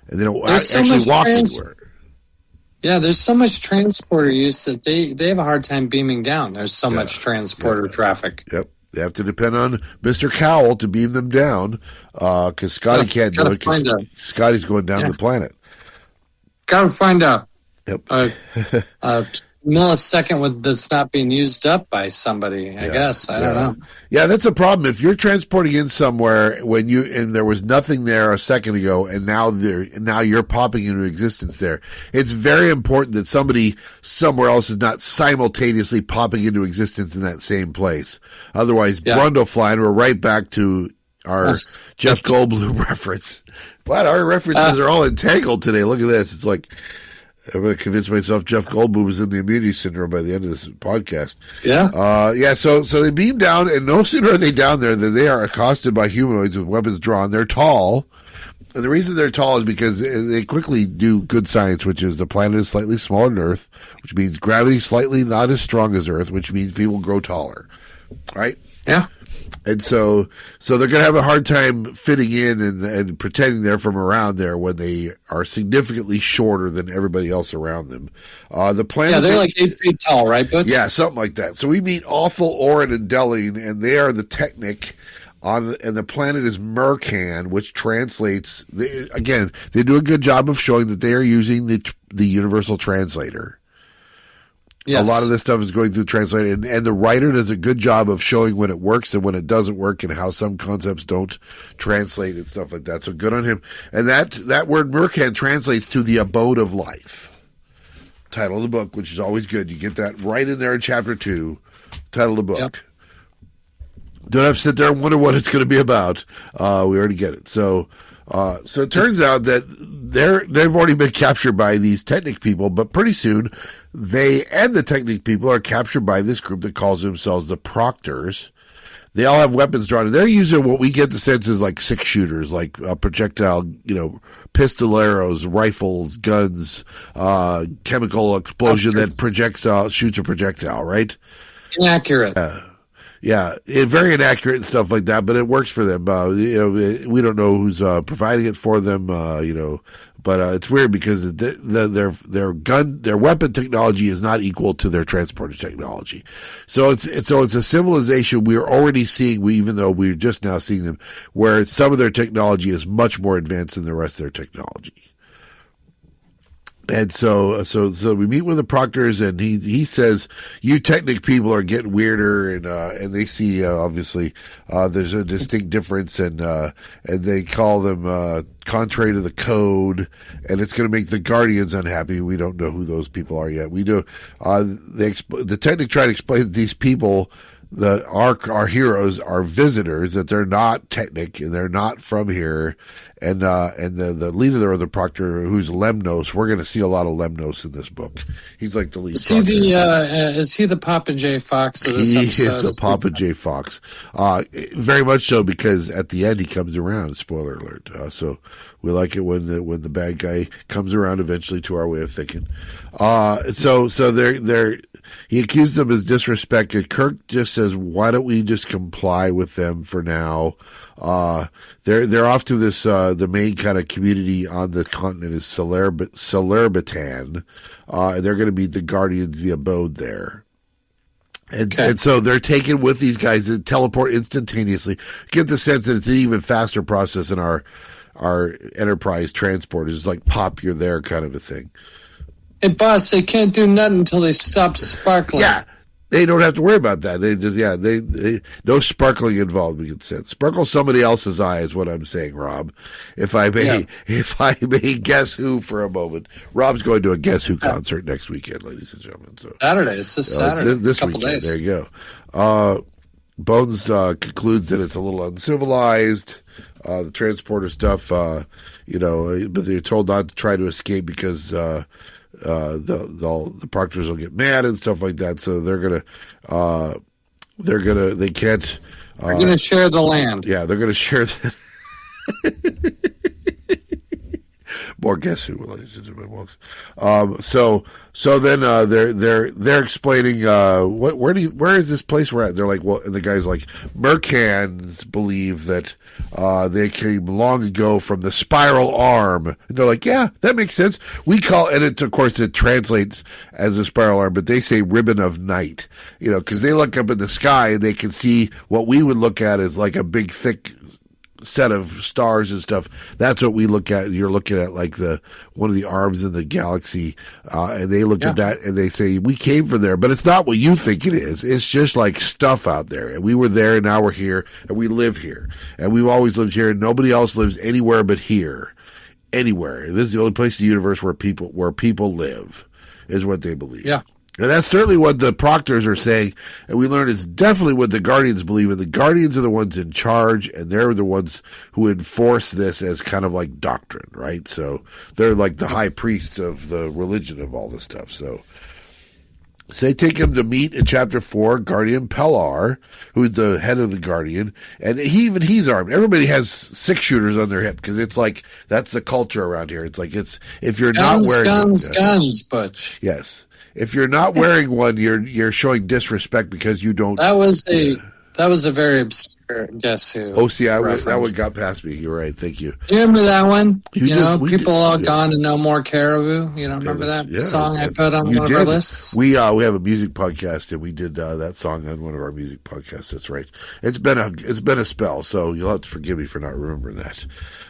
and they don't actually walk anywhere. Yeah, there's so much transporter use that they have a hard time beaming down. There's so much transporter traffic. Yep. They have to depend on Mr. Cowell to beam them down, because Scotty can't do it, because Scotty's going down the planet. Gotta find a Yep. millisecond that's not being used up by somebody, I guess. I don't know. Yeah, that's a problem. If you're transporting in somewhere and there was nothing there a second ago, and now you're popping into existence there, it's very important that somebody somewhere else is not simultaneously popping into existence in that same place. Otherwise, Brundlefly, we're right back to our Jeff Goldblum reference. But our references are all entangled today. Look at this. It's like, I'm going to convince myself Jeff Goldblum was in the immunity syndrome by the end of this podcast. Yeah. So they beam down, and no sooner are they down there than they are accosted by humanoids with weapons drawn. They're tall. And the reason they're tall is because they quickly do good science, which is the planet is slightly smaller than Earth, which means gravity slightly not as strong as Earth, which means people grow taller. Right? Yeah. And so they're going to have a hard time fitting in and pretending they're from around there when they are significantly shorter than everybody else around them. The planet, yeah, they're like 8 feet tall, right, Butch? Yeah, something like that. So we meet Awful, Orion, and Delling, and they are the Technic and the planet is Mercan, which translates. Again, they do a good job of showing that they are using the universal translator. Yes. A lot of this stuff is going through translator, and the writer does a good job of showing when it works and when it doesn't work, and how some concepts don't translate and stuff like that. So good on him. And that word Mercan translates to the Abode of Life. Title of the book, which is always good. You get that right in there in chapter 2. Title of the book. Yep. Don't have to sit there and wonder what it's going to be about. We already get it. So it turns out that they've already been captured by these Technic people, but pretty soon they and the Technic people are captured by this group that calls themselves the Proctors. They all have weapons drawn, and they're using what we get the sense is like 6-shooters, like projectile, pistoleros, rifles, guns, chemical explosion that shoots a projectile, right? Inaccurate. Yeah, very inaccurate and stuff like that, but it works for them. We don't know who's providing it for them, but it's weird because their weapon technology is not equal to their transporter technology. So it's a civilization we're already seeing, even though we're just now seeing them, where some of their technology is much more advanced than the rest of their technology. And so we meet with the Proctors, and he says, you Technic people are getting weirder, and they see, obviously, there's a distinct difference, and they call them, contrary to the code, and it's going to make the Guardians unhappy. We don't know who those people are yet. We do, the Technic try to explain that these people, our heroes are visitors, that they're not Technic, and they're not from here. And the leader of the Proctor, who's Lemnos, we're going to see a lot of Lemnos in this book. He's like the lead. Is he the Papa J. Fox of this episode? He is the Papa J. Fox. Very much so, because at the end he comes around. Spoiler alert. So we like it when the bad guy comes around eventually to our way of thinking. So he accused them as disrespect, and Kirk just says, why don't we just comply with them for now? They're off to this, the main kind of community on the continent is Celerbitan. They're going to be the Guardians, the Abode there. And so they're taken with these guys that teleport instantaneously. Get the sense that it's an even faster process in our Enterprise transport. It's like pop, you're there kind of a thing. Hey, boss, they can't do nothing until they stop sparkling. Yeah. They don't have to worry about that. They just, they no sparkling involved. We can say sparkle somebody else's eye is what I'm saying, Rob. If I may guess who for a moment. Rob's going to a Guess Who concert next weekend, ladies and gentlemen. So Saturday. It's this Saturday. This couple weekend. Days. There you go. Bones concludes that it's a little uncivilized. The transporter stuff, but they're told not to try to escape because the proctors will get mad and stuff like that. So they can't. They're gonna share the land. Yeah, they're gonna share. More Guess Who, ladies and gentlemen. So then they're explaining where is this place we're at? They're like, well, and the guy's like, Mercans believe that they came long ago from the spiral arm. And they're like, yeah, that makes sense. We call, and it, of course, it translates as a spiral arm, but they say ribbon of night, because they look up in the sky and they can see what we would look at as like a big, thick set of stars and stuff. That's what we look at. You're looking at like one of the arms in the galaxy, and they look at that and they say, we came from there, but it's not what you think it is. It's just like stuff out there. And we were there and now we're here and we live here and we've always lived here and nobody else lives anywhere but here. Anywhere. This is the only place in the universe where people live is what they believe. Yeah. And that's certainly what the proctors are saying, and we learn it's definitely what the Guardians believe, and the Guardians are the ones in charge, and they're the ones who enforce this as kind of like doctrine, right? So they're like the high priests of the religion of all this stuff. So they take him to meet in Chapter 4, Guardian Pellar, who's the head of the Guardian, and he's armed. Everybody has 6-shooters on their hip, because it's like, that's the culture around here. It's like, if you're not wearing guns, Butch. Yes. If you're not wearing one, you're showing disrespect because you don't. That was a very obscure Guess Who. Oh, see, that one got past me. You're right. Thank you. You remember that one? People all gone to no more caribou. Remember that song I put on one of our lists? We have a music podcast and we did that song on one of our music podcasts. That's right. It's been a spell, so you'll have to forgive me for not remembering that.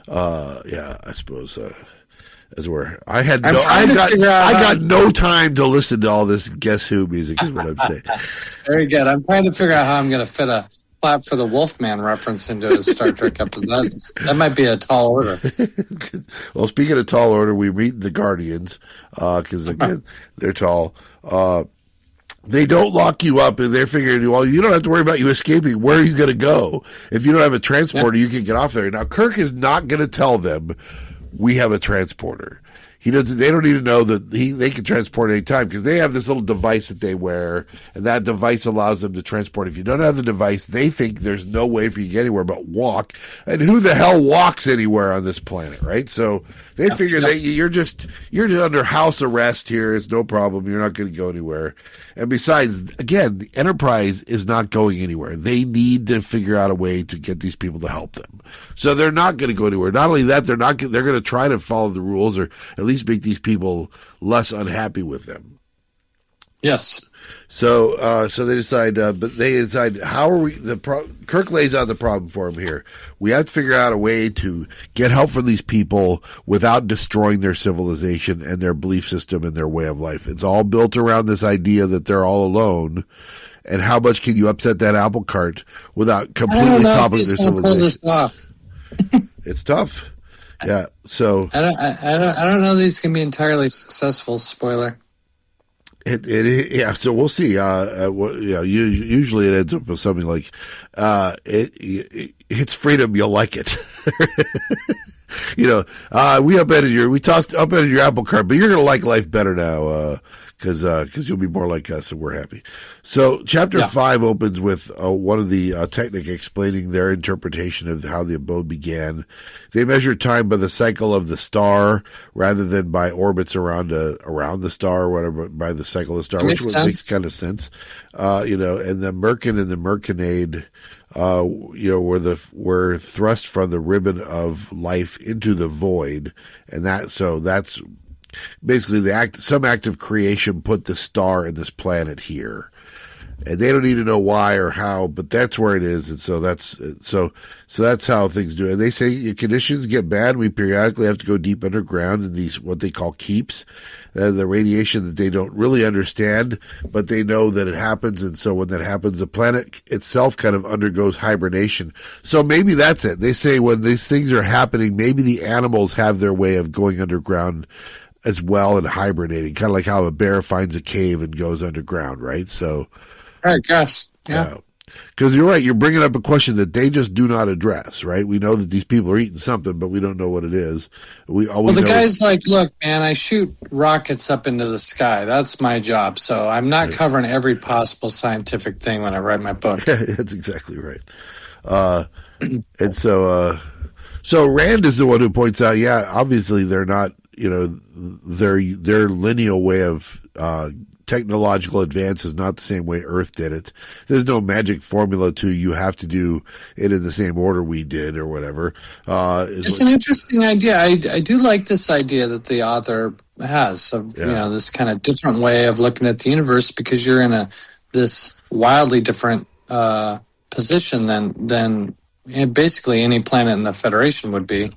I suppose. I got no time to listen to all this Guess Who music is what I'm saying. Very good. I'm trying to figure out how I'm going to fit a clap for the Wolfman reference into a Star Trek episode. That might be a tall order. Well, speaking of tall order, we meet the Guardians because again they're tall. They don't lock you up, and they're figuring, well, you don't have to worry about you escaping. Where are you going to go? If you don't have a transporter, you can get off there. Now, Kirk is not going to tell them we have a transporter. They don't need to know that they can transport any time because they have this little device that they wear, and that device allows them to transport. If you don't have the device, they think there's no way for you to get anywhere but walk. And who the hell walks anywhere on this planet, right? So they figure that you're just under house arrest here. It's no problem. You're not going to go anywhere. And besides, again, the Enterprise is not going anywhere. They need to figure out a way to get these people to help them. So they're not going to go anywhere. Not only that, they're going to try to follow the rules or at least make these people less unhappy with them. Yes. So they decide, how are we? Kirk lays out the problem for him here. We have to figure out a way to get help from these people without destroying their civilization and their belief system and their way of life. It's all built around this idea that they're all alone. And how much can you upset that apple cart without completely toppling their civilization? Pull this off. It's tough. Yeah. So I don't know these can be entirely successful. Spoiler. Yeah, so we'll see. Usually it ends up with something like, it's freedom, you'll like it. We tossed upended your apple cart, but you're going to like life better now, cause you'll be more like us and we're happy. So chapter 5 opens with, one of the, Technic explaining their interpretation of how the abode began. They measure time by the cycle of the star rather than by orbits around the star or whatever, by the cycle of the star, which makes kind of sense. And the Merkin and the Merkinade, were thrust from the ribbon of life into the void. And that's basically some act of creation put the star and this planet here. and they don't need to know why or how, but that's where it is. And so that's how things do it. And they say your conditions get bad. We periodically have to go deep underground in these, what they call keeps, the radiation that they don't really understand, but they know that it happens. And so when that happens, the planet itself kind of undergoes hibernation. So maybe that's it. They say when these things are happening, maybe the animals have their way of going underground as well and hibernating, kind of like how a bear finds a cave and goes underground, right? So, right, gosh, yeah. Because you're right, you're bringing up a question that they just do not address, right? We know that these people are eating something, but we don't know what it is. The guy's like, look, man, I shoot rockets up into the sky. That's my job. So I'm not covering every possible scientific thing when I write my book. That's exactly right. And so Rand is the one who points out, obviously they're not, their lineal way of technological advance is not the same way Earth did it. There's no magic formula to you have to do it in the same order we did or whatever. It's an interesting idea. I do like this idea that the author has of this kind of different way of looking at the universe, because you're in this wildly different position than basically any planet in the Federation would be.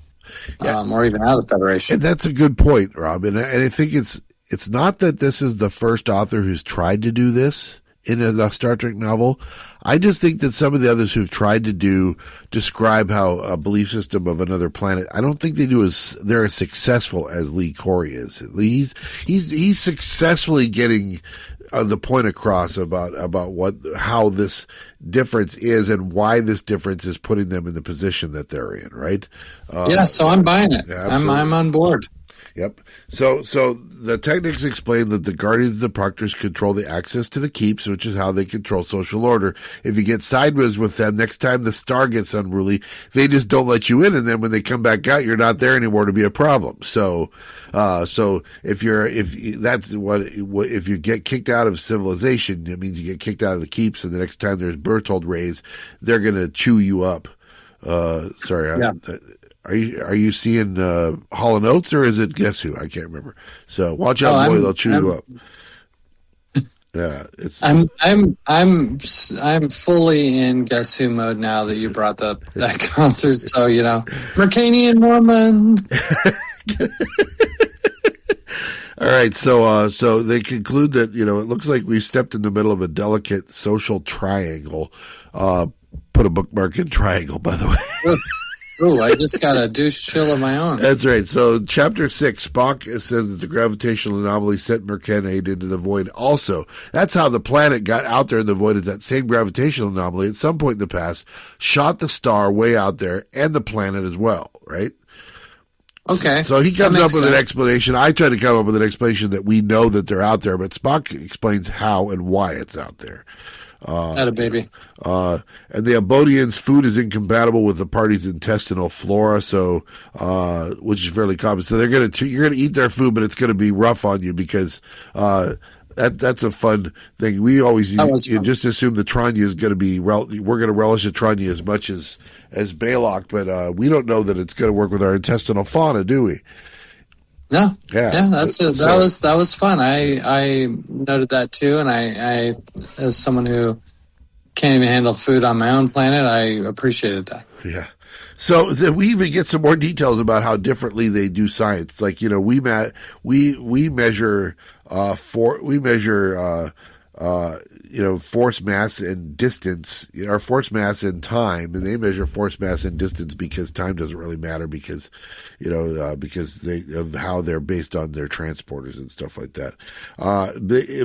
Or even out of the Federation. And that's a good point, Rob. And I think it's not that this is the first author who's tried to do this in a Star Trek novel. I just think that some of the others who've tried to describe how a belief system of another planet, I don't think they're as successful as Lee Corey is. He's successfully getting the point across about how this difference is and why this difference is putting them in the position that they're in, right? So I'm buying it. Yeah, I'm on board. Yep. So the techniques explain that the guardians of the proctors control the access to the keeps, which is how they control social order. If you get sideways with them, next time the star gets unruly, they just don't let you in, and then when they come back out, you're not there anymore to be a problem. So if you get kicked out of civilization, it means you get kicked out of the keeps, and the next time there's Berthold rays, they're going to chew you up. Are you seeing Hall & Oates, or is it Guess Who? I can't remember. So watch out, boy, they'll chew you up. Yeah, it's. I'm fully in Guess Who mode now that you brought up that concert. So Mercanian Mormon. All right, so they conclude that it looks like we stepped in the middle of a delicate social triangle. Put a bookmark in triangle, by the way. Oh, I just got a douche chill of my own. That's right. So, Chapter 6, Spock says that the gravitational anomaly sent Mercanade into the void also. That's how the planet got out there in the void, is that same gravitational anomaly at some point in the past shot the star way out there and the planet as well, right? Okay. So he comes up with an explanation. I try to come up with an explanation that we know that they're out there, but Spock explains how and why it's out there. Atta baby. And the Abodians' food is incompatible with the party's intestinal flora, so which is fairly common. So you're gonna eat their food, but it's gonna be rough on you because that's a fun thing. We always just assume the Tranya is gonna be we're gonna relish the Tranya as much as Balok, but we don't know that it's gonna work with our intestinal fauna, do we? No. Yeah. That's it. That was fun. I noted that too, and I as someone who can't even handle food on my own planet, I appreciated that. Yeah. So we even get some more details about how differently they do science. Like we measure force mass and distance, our force mass and time, and they measure force mass and distance because time doesn't really matter because of how they're based on their transporters and stuff like that.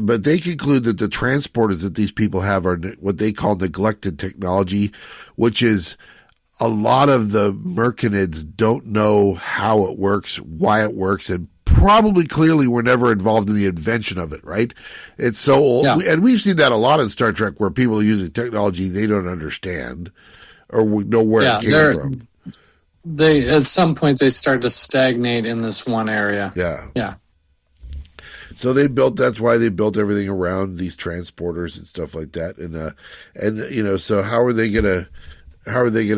But they conclude that the transporters that these people have are what they call neglected technology, which is a lot of the Mercanids don't know how it works, why it works, and probably clearly were never involved in the invention of it, right? It's so old. Yeah. And we've seen that a lot in Star Trek where people are using technology they don't understand or know where it came from. They at some point they start to stagnate in this one area. Yeah. So that's why they built everything around these transporters and stuff like that. And so how are they going to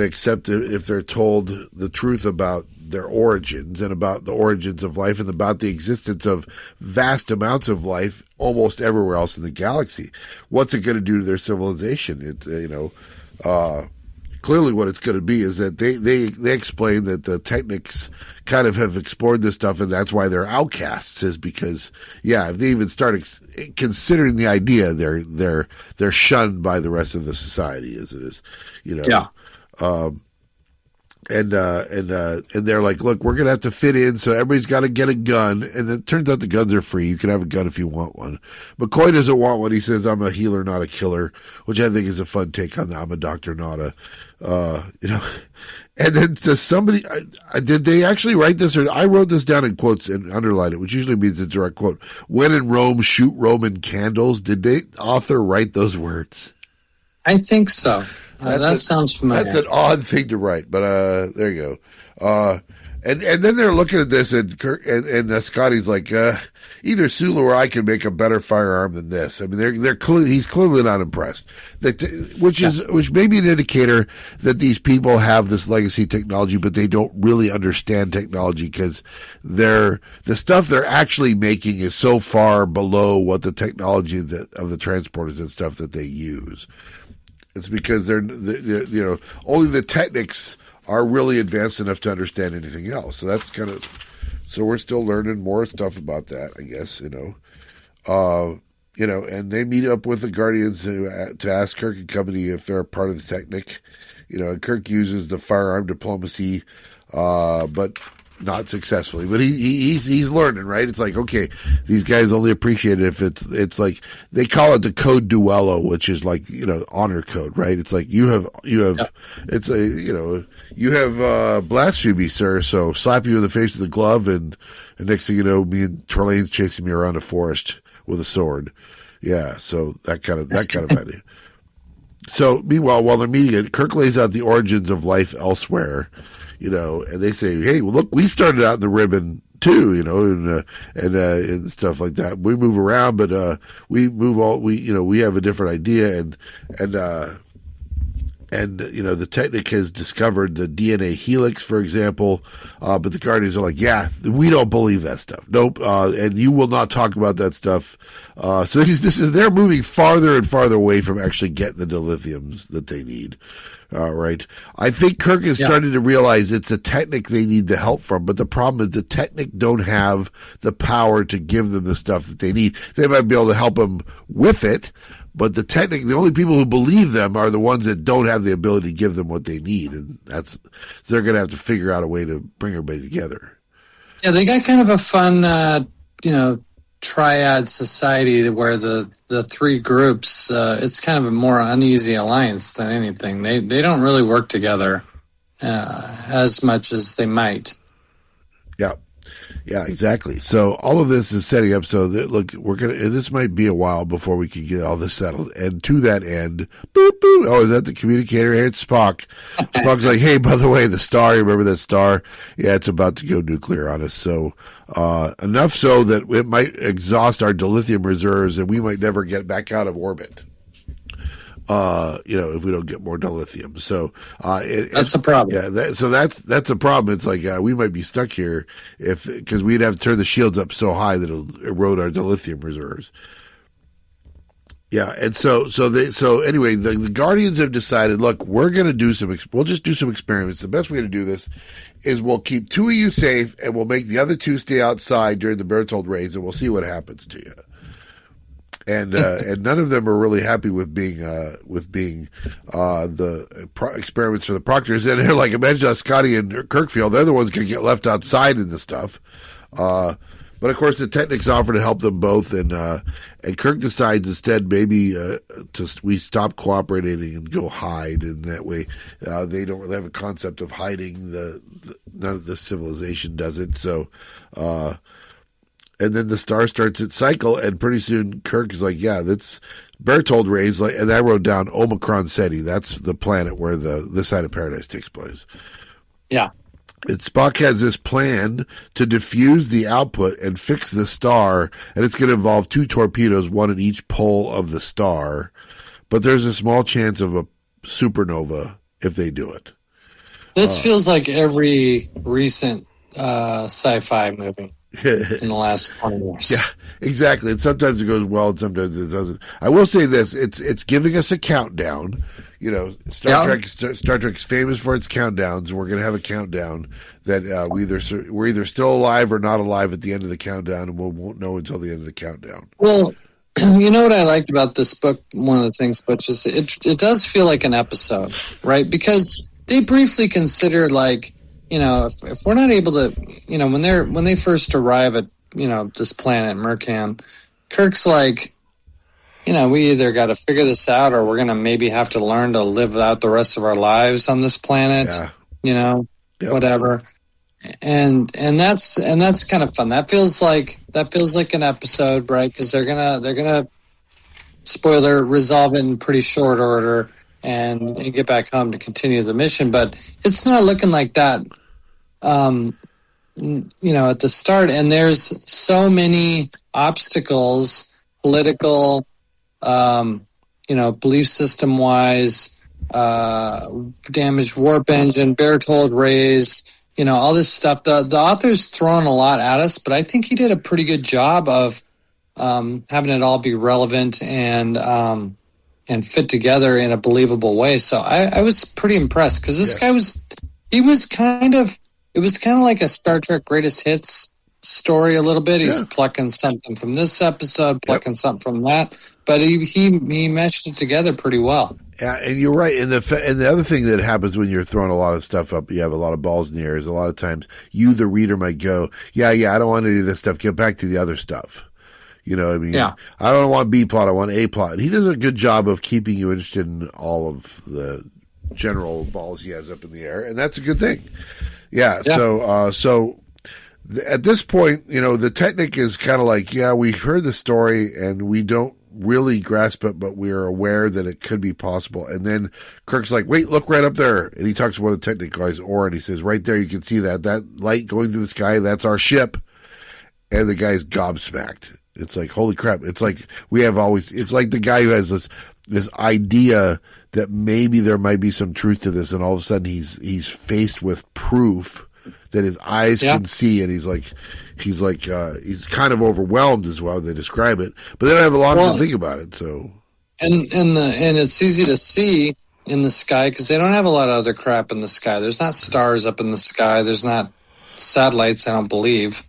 accept it if they're told the truth about their origins and about the origins of life and about the existence of vast amounts of life almost everywhere else in the galaxy. What's it going to do to their civilization? Clearly what it's going to be is that they explain that the technics kind of have explored this stuff, and that's why they're outcasts, is because, if they even start considering the idea, they're shunned by the rest of the society as it is, And they're like, look, we're going to have to fit in, so everybody's got to get a gun. And it turns out the guns are free. You can have a gun if you want one. McCoy doesn't want one. He says, I'm a healer, not a killer, which I think is a fun take on the I'm a doctor, not a, And then does somebody, did they actually write this? Or I wrote this down in quotes and underlined it, which usually means a direct quote. When in Rome, shoot Roman candles. Did the author write those words? I think so. That sounds familiar. That's an odd thing to write, but there you go. And then they're looking at this, and Scotty's like, either Sulu or I can make a better firearm than this. I mean, he's clearly not impressed. Which may be an indicator that these people have this legacy technology, but they don't really understand technology because the stuff they're actually making is so far below what the technology of the transporters and stuff that they use. It's because they're only the technics are really advanced enough to understand anything else. So that's so we're still learning more stuff about that, I guess, and they meet up with the Guardians to ask Kirk and company if they're part of the technic, and Kirk uses the firearm diplomacy, but not successfully, but he's learning, right? It's like, okay, these guys only appreciate it if it's like they call it the code duello, which is like, honor code, right? It's like you have it's you have blasphemy, sir, so slap you in the face with a glove, and next thing you know, me and Trelane's chasing me around a forest with a sword. Yeah, so that kind of idea. So meanwhile, while they're meeting it, Kirk lays out the origins of life elsewhere. And they say, hey, well, look, we started out in the ribbon too, and stuff like that. We move around, but we have a different idea, and the technic has discovered the DNA helix, for example, but the Guardians are like, yeah, we don't believe that stuff. Nope, and you will not talk about that stuff. So they're moving farther and farther away from actually getting the dilithiums that they need. Right. I think Kirk is starting to realize it's a technic they need the help from, but the problem is the technic don't have the power to give them the stuff that they need. They might be able to help them with it, but the only people who believe them are the ones that don't have the ability to give them what they need, and they're going to have to figure out a way to bring everybody together. Yeah, they got kind of a fun, triad society where the three groups, it's kind of a more uneasy alliance than anything. They don't really work together as much as they might. Yeah, exactly. So all of this is setting up so that, look, this might be a while before we can get all this settled. And to that end, boop, boop. Oh, is that the communicator? Hey, it's Spock. Spock's like, hey, by the way, the star, you remember that star? Yeah, it's about to go nuclear on us. So, enough so that it might exhaust our dilithium reserves and we might never get back out of orbit. If we don't get more dilithium. So, that's a problem. Yeah. So that's a problem. It's like, we might be stuck here because we'd have to turn the shields up so high that it'll erode our dilithium reserves. Yeah. And so anyway, the Guardians have decided, look, we're going to we'll just do some experiments. The best way to do this is we'll keep two of you safe and we'll make the other two stay outside during the Berthold raids and we'll see what happens to you. And none of them are really happy with being the experiments for the proctors. And they're like, imagine Scotty and Kirkfield, they're the ones going to get left outside in this stuff. But of course the technics offer to help them both. And Kirk decides instead maybe, we stop cooperating and go hide. And that way, they don't really have a concept of hiding. None of this civilization does it. So, and then the star starts its cycle, and pretty soon Kirk is like, yeah, that's Berthold rays, and I wrote down Omicron Ceti. That's the planet where this side of paradise takes place. Yeah. And Spock has this plan to diffuse the output and fix the star, and it's going to involve two torpedoes, one in each pole of the star. But there's a small chance of a supernova if they do it. This feels like every recent sci-fi movie in the last 20 years. Yeah, exactly. And sometimes it goes well, and sometimes it doesn't. I will say this: it's giving us a countdown. You know, Star Trek's famous for its countdowns. We're going to have a countdown that we're either still alive or not alive at the end of the countdown, and we won't know until the end of the countdown. Well, you know what I liked about this book? One of the things, Butch, is it does feel like an episode, right? Because they briefly considered, like, you know, if we're not able to, you know, when they first arrive at, you know, this planet Mercan, Kirk's like, you know, we either got to figure this out or we're going to maybe have to learn to live out the rest of our lives on this planet. Yeah. You know, whatever. And that's kind of fun. That feels like an episode, right? Because they're gonna spoiler resolve it in pretty short order and get back home to continue the mission. But it's not looking like that. You know, at the start, and there's so many obstacles, political, you know, belief system wise, damaged warp engine, Berthold rays, you know, all this stuff. The author's thrown a lot at us, but I think he did a pretty good job of having it all be relevant and fit together in a believable way. So I was pretty impressed because this guy it was kind of like a Star Trek Greatest Hits story a little bit. He's plucking something from this episode, plucking something from that, but he meshed it together pretty well. Yeah, and you're right. And the other thing that happens when you're throwing a lot of stuff up, you have a lot of balls in the air, is a lot of times you, the reader, might go, yeah, I don't want any of this stuff. Get back to the other stuff. You know what I mean? Yeah. I don't want B plot. I want A plot. And he does a good job of keeping you interested in all of the general balls he has up in the air, and that's a good thing. Yeah. So at this point, you know, the Technic is kind of like, yeah, we've heard the story and we don't really grasp it, but we are aware that it could be possible. And then Kirk's like, wait, look right up there. And he talks to one of the Technic guys, Orion. He says, right there, you can see that light going through the sky. That's our ship. And the guy's gobsmacked. It's like, holy crap. It's like it's like the guy who has this idea that maybe there might be some truth to this. And all of a sudden he's faced with proof that his eyes can see, and he's kind of overwhelmed as well. They describe it, but they don't have a lot to think about it. So, and it's easy to see in the sky because they don't have a lot of other crap in the sky. There's not stars up in the sky. There's not satellites. I don't believe.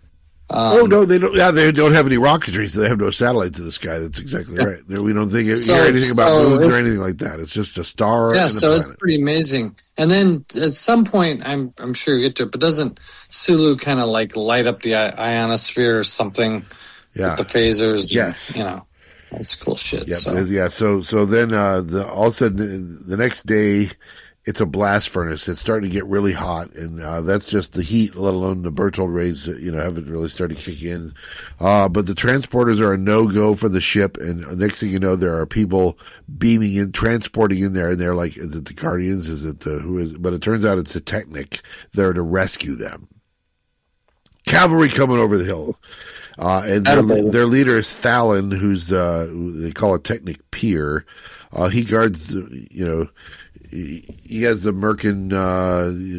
No, they don't. Yeah, they don't have any rocketry, so they have no satellites in the sky. That's exactly right. We don't hear anything about moons or anything like that. It's just a star. Yeah, and so it's pretty amazing. And then at some point, I'm sure you get to it, but doesn't Sulu kind of like light up the ionosphere or something? Yeah, with the phasers. Yes, you know, that's cool shit. Yeah, So then all of a sudden the next day, it's a blast furnace. It's starting to get really hot, and that's just the heat, let alone the Berthold rays, haven't really started kicking in. But the transporters are a no-go for the ship, and next thing you know, there are people beaming in, transporting in there, and they're like, is it the Guardians? Is it who is it? But it turns out it's a Technic there to rescue them. Cavalry coming over the hill. And their leader is Thalin, who's they call a Technic peer. He guards, he has the Merkin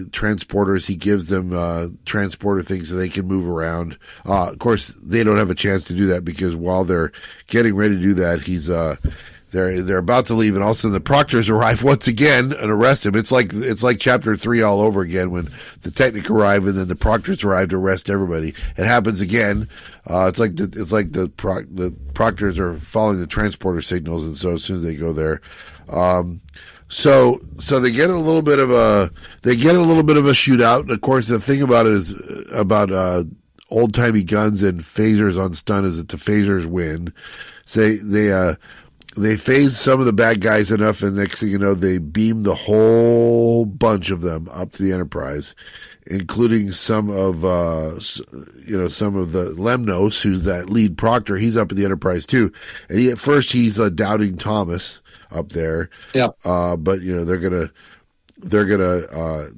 transporters. He gives them transporter things so they can move around. Of course, they don't have a chance to do that because while they're getting ready to do that, they're about to leave, and all of a sudden the Proctors arrive once again and arrest him. It's like Chapter 3 all over again when the Technic arrive and then the Proctors arrive to arrest everybody. It happens again. It's like the Proctors are following the transporter signals, and so as soon as they go there, So they get a little bit of a shootout. And of course, the thing about it is about old timey guns and phasers on stun is that the phasers win. So they phase some of the bad guys enough, and next thing you know, they beam the whole bunch of them up to the Enterprise, including some of the Lemnos, who's that lead Proctor. He's up at the Enterprise too, and at first he's doubting Thomas up there. Yeah. But they're gonna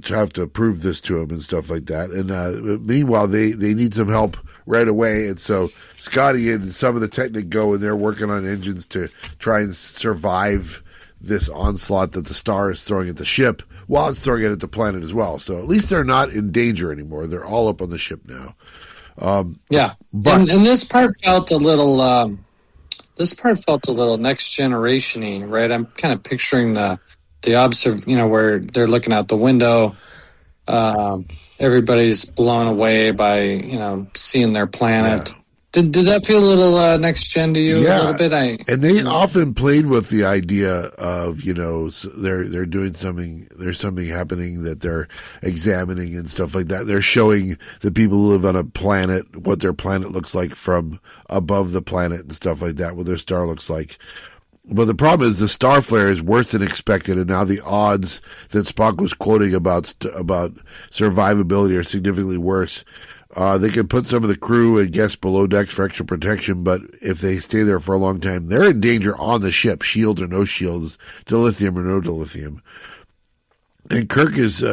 have to prove this to him and stuff like that. And meanwhile, they need some help right away. And so Scotty and some of the Technic go and they're working on engines to try and survive this onslaught that the star is throwing at the ship while it's throwing it at the planet as well. So at least they're not in danger anymore. They're all up on the ship now. Yeah, but and this part felt a little. This part felt a little next generation-y, right? I'm kind of picturing the where they're looking out the window. Everybody's blown away by seeing their planet. Yeah. Did that feel a little next gen to you? Yeah. A little bit. And they often played with the idea of they're doing something. There's something happening that they're examining and stuff like that. They're showing the people who live on a planet what their planet looks like from above the planet and stuff like that. What their star looks like. But the problem is the star flare is worse than expected, and now the odds that Spock was quoting about survivability are significantly worse. They can put some of the crew and guests below decks for extra protection, but if they stay there for a long time, they're in danger on the ship, shields or no shields, dilithium or no dilithium. And Kirk is, so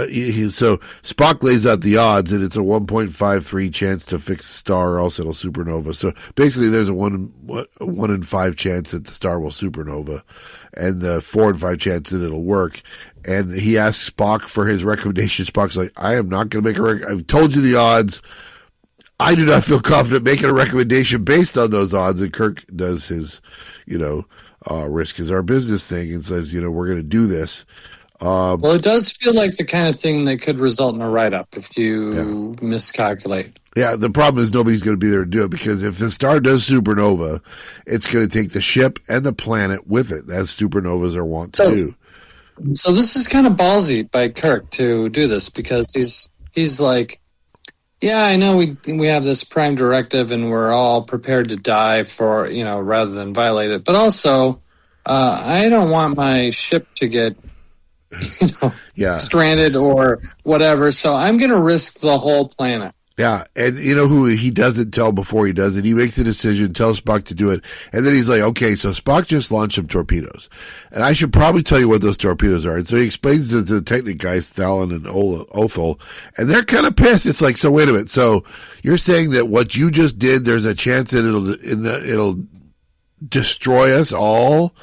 Spock lays out the odds, and it's a 1.53 chance to fix the star, or else it'll supernova. So basically there's a 1 in 5 chance that the star will supernova, and the 4 in 5 chance that it'll work. And he asks Spock for his recommendation. Spock's like, I am not going to make I've told you the odds. I do not feel confident making a recommendation based on those odds. And Kirk does his, risk is our business thing and says, we're going to do this. Well, it does feel like the kind of thing that could result in a write-up if you miscalculate. Yeah, the problem is nobody's going to be there to do it, because if the star does supernova, it's going to take the ship and the planet with it, as supernovas are wont to do. So this is kind of ballsy by Kirk to do this, because he's like, yeah, I know we have this prime directive and we're all prepared to die for, rather than violate it. But also, I don't want my ship to get, stranded or whatever. So I'm going to risk the whole planet. Yeah, and who he doesn't tell before he does it? He makes a decision, tells Spock to do it, and then he's like, okay, so Spock just launched some torpedoes, and I should probably tell you what those torpedoes are. And so he explains it to the Technic guys, Thalon and Othel, and they're kind of pissed. It's like, so wait a minute, so you're saying that what you just did, there's a chance that it'll destroy us all?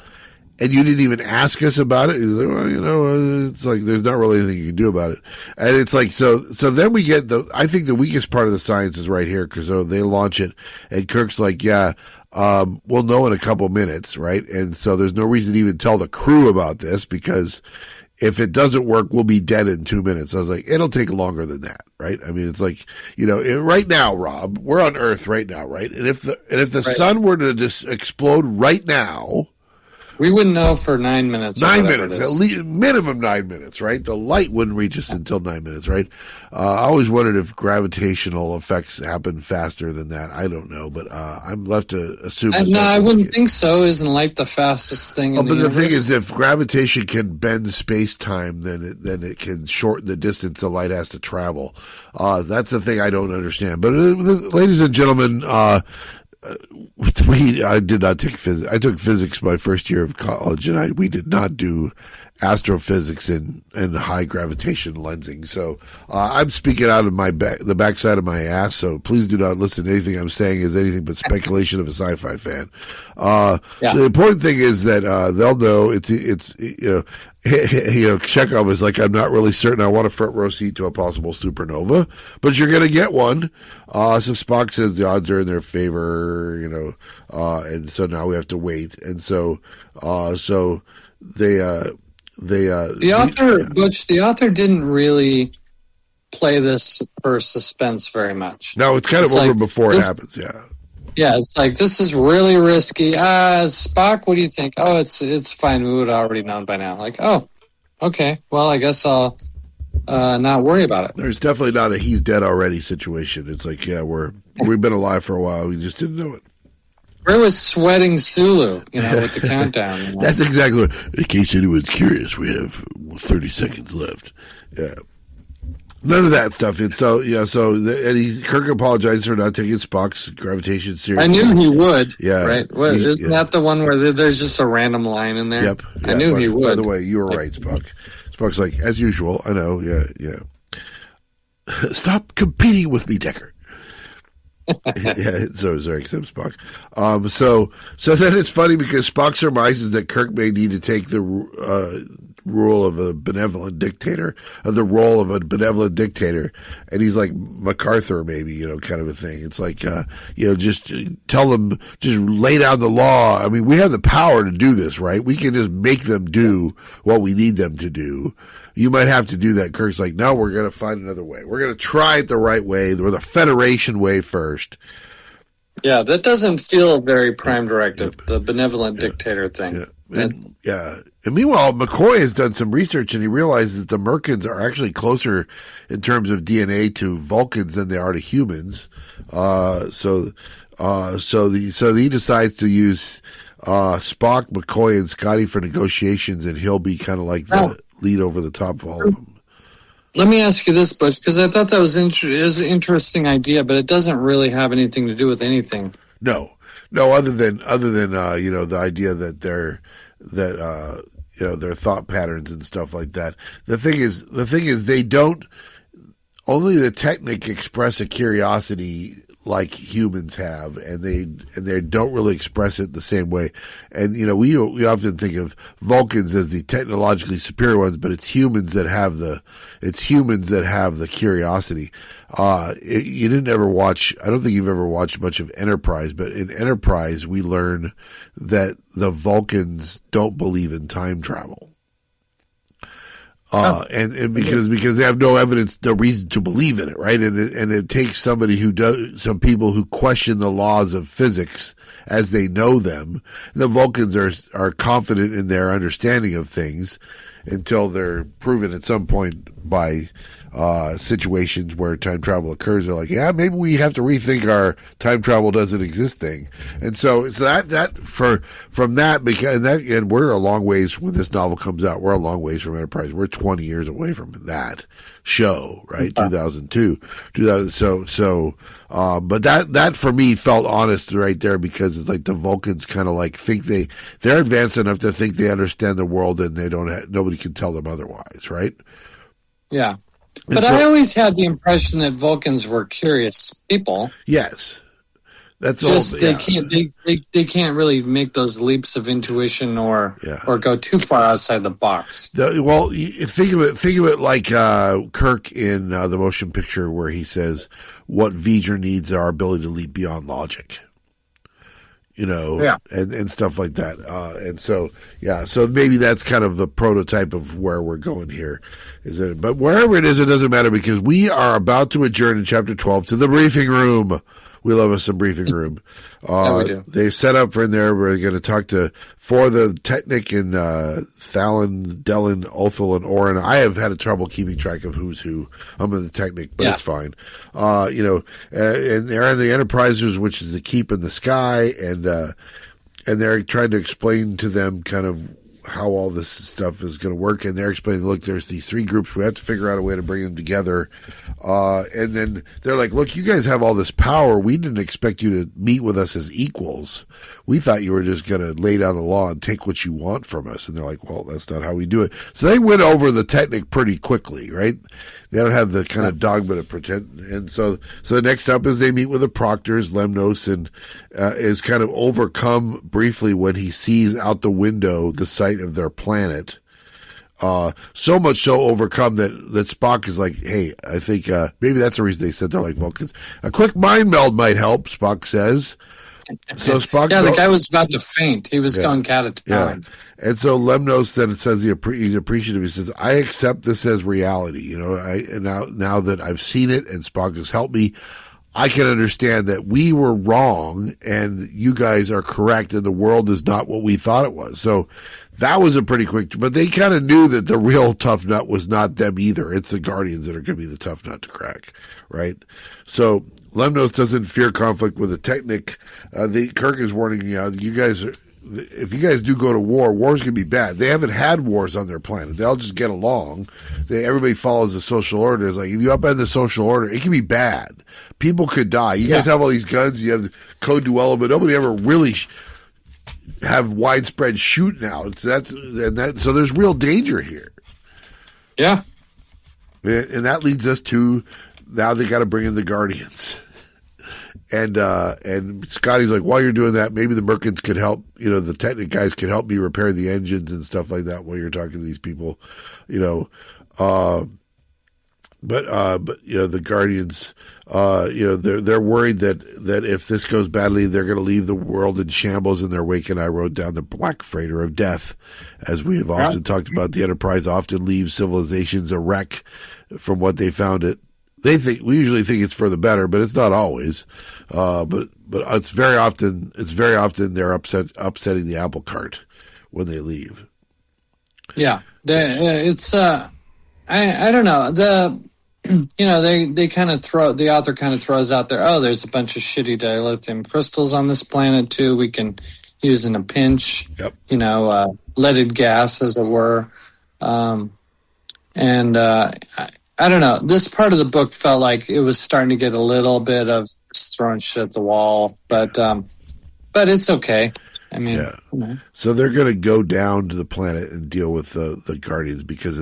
And you didn't even ask us about it? He's like, well, it's like, there's not really anything you can do about it. And it's like, so then we get I think the weakest part of the science is right here, because they launch it, and Kirk's like, we'll know in a couple minutes, right? And so there's no reason to even tell the crew about this, because if it doesn't work, we'll be dead in 2 minutes. I was like, it'll take longer than that, right? I mean, it's like, right now, Rob, we're on Earth right now, right? And if the sun were to just explode right now, we wouldn't know for 9 minutes. 9 minutes, at least minimum 9 minutes, right? The light wouldn't reach us until 9 minutes, right? I always wondered if gravitational effects happen faster than that. I don't know, but I'm left to assume. No, I wouldn't think so. Isn't light the fastest thing in the universe? But the thing is, if gravitation can bend space-time, then it can shorten the distance the light has to travel. That's the thing I don't understand. But ladies and gentlemen, I did not take physics. I took physics my first year of college, and we did not do astrophysics and high gravitation lensing. So I'm speaking out of the backside of my ass. So please do not listen to anything I'm saying as anything but speculation of a sci-fi fan. So the important thing is that they'll know it's Chekhov is like, I'm not really certain I want a front row seat to a possible supernova, but you're going to get one. So Spock says the odds are in their favor, and so now we have to wait. And so the author didn't really play this for suspense very much. No, it's kind of over before it happens. Yeah, it's like, this is really risky. Spock, what do you think? Oh, it's fine. We would have already known by now. Like, oh, okay. Well, I guess I'll not worry about it. There's definitely not a he's dead already situation. It's like, we've been alive for a while. We just didn't know it. Where was sweating Sulu, with the countdown? That's exactly what, in case anyone's curious, we have 30 seconds left. Yeah. None of that stuff. And so, Kirk apologized for not taking Spock's gravitation seriously. I knew he would. Yeah. Right? Isn't that the one where there's just a random line in there? Yep. Yeah, I knew he would. By the way, you were right, Spock. Spock's like, as usual, I know, yeah. Stop competing with me, Decker. Yeah, so sorry, except Spock. So then it's funny because Spock surmises that Kirk may need to take the role of a benevolent dictator, and he's like MacArthur, maybe, kind of a thing. It's like, just tell them, just lay down the law. I mean, we have the power to do this, right? We can just make them do what we need them to do. You might have to do that. Kirk's like, no, we're going to find another way. We're going to try it the right way, or the Federation way first. Yeah, that doesn't feel very Prime Directive, the benevolent dictator thing. Yeah. And meanwhile, McCoy has done some research, and he realizes that the Merkins are actually closer in terms of DNA to Vulcans than they are to humans. So he decides to use Spock, McCoy, and Scotty for negotiations, and he'll be kind of like the lead over the top of all of them. Let me ask you this, Butch, because I thought that was an interesting idea, but it doesn't really have anything to do with anything. No, other than the idea that their thought patterns and stuff like that. The thing is they don't, only the Technic express a curiosity like humans have, and they don't really express it the same way. And we often think of Vulcans as the technologically superior ones, but it's humans that have the curiosity. You didn't ever watch, I don't think you've ever watched much of Enterprise, but in Enterprise we learn that the Vulcans don't believe in time travel. And because they have no evidence, no reason to believe in it, right? And it takes some people who question the laws of physics as they know them. The Vulcans are confident in their understanding of things until they're proven at some point by situations where time travel occurs. They're like, yeah, maybe we have to rethink our time travel doesn't exist thing. And so it's from that, and we're a long ways when this novel comes out. We're a long ways from Enterprise. We're 20 years away from that show, right? 2002, 2000. But that for me felt honest right there, because it's like the Vulcans kind of like think they're advanced enough to think they understand the world, and nobody can tell them otherwise, right? Yeah. But I always had the impression that Vulcans were curious people. Yes, that's just they can't really make those leaps of intuition or go too far outside the box. Think of it like Kirk in the motion picture, where he says, "What V'ger needs are our ability to leap beyond logic." And stuff like that. So maybe that's kind of the prototype of where we're going here. But wherever it is, it doesn't matter, because we are about to adjourn in chapter 12 to the briefing room. We love us some briefing room. We do. They've set up for in there. We're going to talk to for the Technic and Thalen, Dellen, Othel, and Orion. I have had trouble keeping track of who's who. I'm in the Technic, but it's fine. And they're on the Enterprisers, which is the keep in the sky, and they're trying to explain to them kind of how all this stuff is going to work, and they're explaining, look, there's these three groups, we have to figure out a way to bring them together, and then they're like, look, you guys have all this power, we didn't expect you to meet with us as equals, we thought you were just going to lay down the law and take what you want from us. And they're like, well, that's not how we do it. So they went over the Technic pretty quickly, right? They don't have the kind of dogma to pretend. And so the next up is they meet with the Proctors, Lemnos, and is kind of overcome briefly when he sees out the window the site of their planet. So much so overcome that Spock is like, hey, I think maybe that's the reason they said they're like Vulcans. A quick mind meld might help, Spock says. So Spock, the guy was about to faint. He was going catatonic. Yeah. And so Lemnos then says he's appreciative. He says, I accept this as reality. Now that I've seen it and Spock has helped me, I can understand that we were wrong and you guys are correct, and the world is not what we thought it was. So that was a pretty quick, but they kind of knew that the real tough nut was not them either. It's the Guardians that are going to be the tough nut to crack, right? So Lemnos doesn't fear conflict with the Technic. Kirk is warning you guys, if you guys do go to war's going to be bad. They haven't had wars on their planet. They all just get along. Everybody follows the social order. It's like, if you upend the social order, it can be bad. People could die. You guys have all these guns. You have the code duello, but nobody ever really have widespread shooting out. So there's real danger here. Yeah. And that leads us to, now they got to bring in the Guardians. And Scotty's like, while you're doing that, maybe the Merkins could help, the Technic guys could help me repair the engines and stuff like that while you're talking to these people, But the Guardians, they're worried that if this goes badly, they're going to leave the world in shambles in their wake. And I wrote down the Black Freighter of Death, as we have often talked about. The Enterprise often leaves civilizations a wreck from what they found it. We usually think it's for the better, but it's not always. But it's very often they're upsetting the apple cart when they leave. Yeah, it's I don't know. They kind of the author kind of throws out there, oh, there's a bunch of shitty dilithium crystals on this planet too. We can use in a pinch. Yep. Leaded gas, as it were. I don't know. This part of the book felt like it was starting to get a little bit of throwing shit at the wall, but it's okay. I mean, yeah. So they're going to go down to the planet and deal with the Guardians because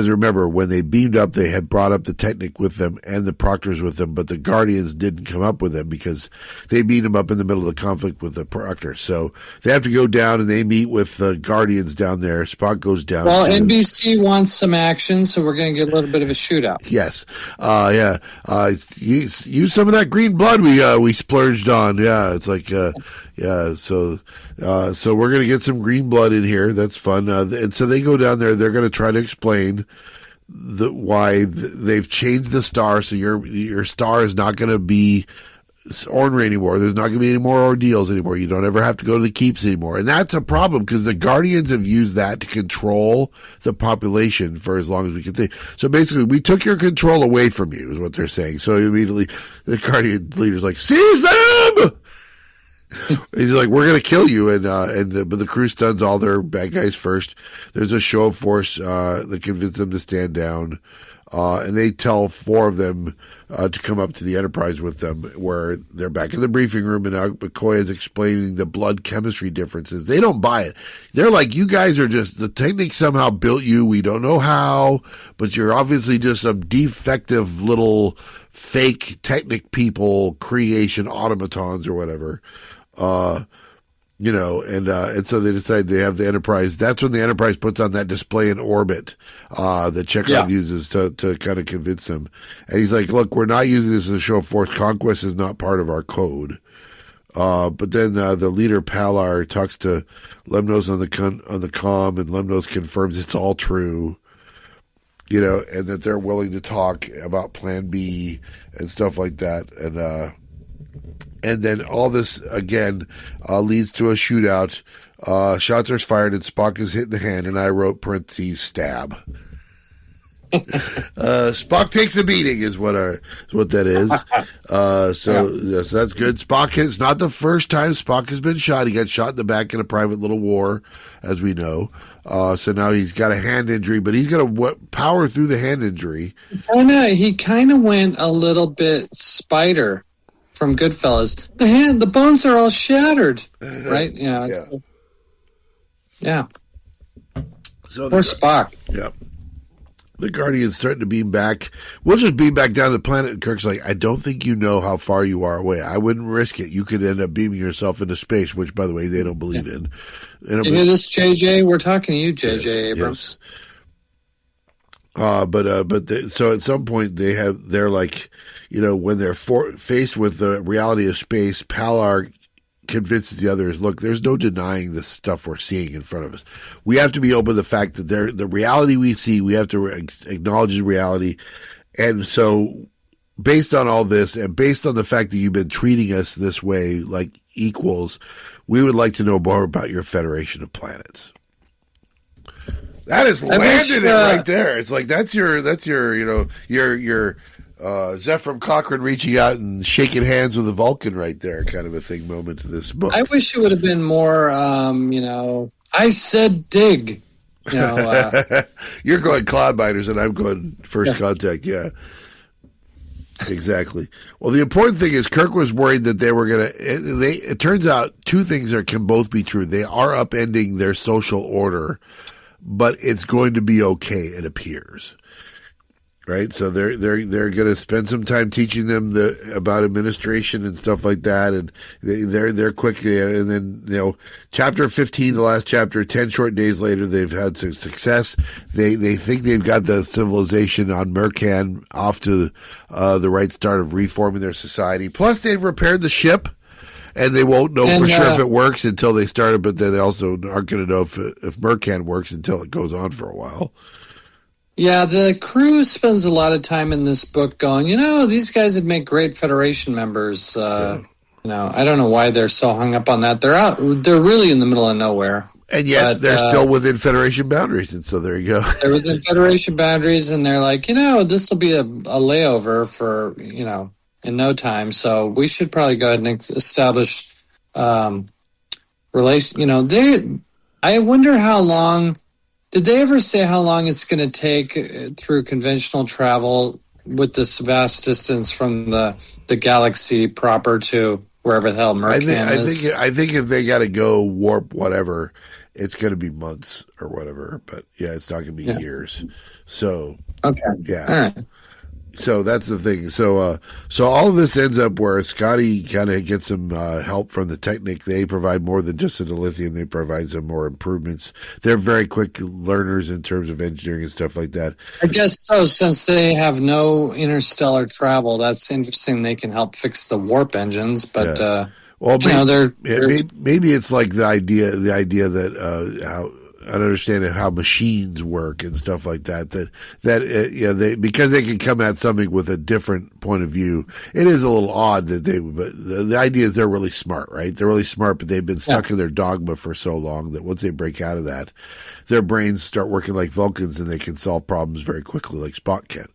remember, when they beamed up, they had brought up the Technic with them and the Proctors with them, but the Guardians didn't come up with them because they beat them up in the middle of the conflict with the Proctors. So they have to go down and they meet with the Guardians down there. Spock goes down. Well, NBC wants some action, so we're going to get a little bit of a shootout. Yes. Use some of that green blood we splurged on. Yeah. It's like, so we're going to get some green blood in here. That's fun. And so they go down there. They're going to try to explain why they've changed the star. So your star is not going to be ornery anymore. There's not going to be any more ordeals anymore. You don't ever have to go to the keeps anymore. And that's a problem because the Guardians have used that to control the population for as long as we can think. So basically, we took your control away from you is what they're saying. So immediately the Guardian leader's like, seize them! He's like, we're going to kill you. But the crew stuns all their bad guys first. There's a show of force that convinces them to stand down. And they tell 4 of them to come up to the Enterprise with them, where they're back in the briefing room, and McCoy is explaining the blood chemistry differences. They don't buy it. They're like, you guys are just, the Technic somehow built you. We don't know how, but you're obviously just some defective little fake Technic people, creation automatons or whatever. And so they decide they have the Enterprise. That's when the Enterprise puts on that display in orbit, that Chekhov uses to kind of convince them. And he's like, look, we're not using this as a show of force. Conquest is not part of our code. But then, the leader Palar talks to Lemnos on the comm, and Lemnos confirms it's all true, and that they're willing to talk about Plan B and stuff like that. And then all this, again, leads to a shootout. Shots are fired and Spock is hit in the hand, and I wrote parentheses, stab. Spock takes a beating is what that is. So that's good. Spock it's not the first time Spock has been shot. He got shot in the back in a private little war, as we know. So now he's got a hand injury, but he's going to power through the hand injury. He kind of went a little bit Spider from Goodfellas. The bones are all shattered, right? Yeah. So poor Spock. Yeah. The Guardian's starting to beam back. We'll just beam back down to the planet. And Kirk's like, I don't think you know how far you are away. I wouldn't risk it. You could end up beaming yourself into space, which, by the way, they don't believe in. You hear this, JJ? We're talking to you, JJ Abrams. Yes. So at some point they're like, when they're faced with the reality of space, Palar convinces the others, look, there's no denying the stuff we're seeing in front of us. We have to be open to the fact that the reality we see, we have to acknowledge the reality. And so based on all this and based on the fact that you've been treating us this way like equals, we would like to know more about your Federation of Planets. That is landed it right there. It's like that's your Zephram Cochrane reaching out and shaking hands with a Vulcan right there, kind of a thing moment to this book. I wish it would have been more, I said dig. You're going Cloudbinders and I'm going First Contact, yeah. Exactly. Well, the important thing is Kirk was worried that they were going to, it turns out 2 things can both be true. They are upending their social order, but it's going to be okay, it appears. right? So they're going to spend some time teaching them about administration and stuff like that, and they're quick. And then chapter 15, the last chapter, 10 short days later, they've had some success. They think they've got the civilization on Mercan off to the right start of reforming their society. Plus, they've repaired the ship. And they won't know for sure if it works until they start it, but then they also aren't going to know if Mercan works until it goes on for a while. Yeah, the crew spends a lot of time in this book going, these guys would make great Federation members. I don't know why they're so hung up on that. They're really in the middle of nowhere. And yet they're still within Federation boundaries, and so there you go. They're within Federation boundaries, and they're like, this will be a layover for, in no time, so we should probably go ahead and establish relation. I wonder how long. Did they ever say how long it's going to take through conventional travel with this vast distance from the galaxy proper to wherever the hell Mercan is? I think if they got to go warp whatever, it's going to be months or whatever. But yeah, it's not going to be years. So okay, yeah. All right. So that's the thing. So all of this ends up where Scotty kind of gets some help from the Technic. They provide more than just a dilithium. They provide some more improvements. They're very quick learners in terms of engineering and stuff like that. I guess so. Since they have no interstellar travel, that's interesting. They can help fix the warp engines, but maybe it's like the idea that how. I understand how machines work and stuff like that. Because they can come at something with a different point of view. It is a little odd but the idea is they're really smart, right? They're really smart, but they've been stuck in their dogma for so long that once they break out of that, their brains start working like Vulcans and they can solve problems very quickly, like Spock can.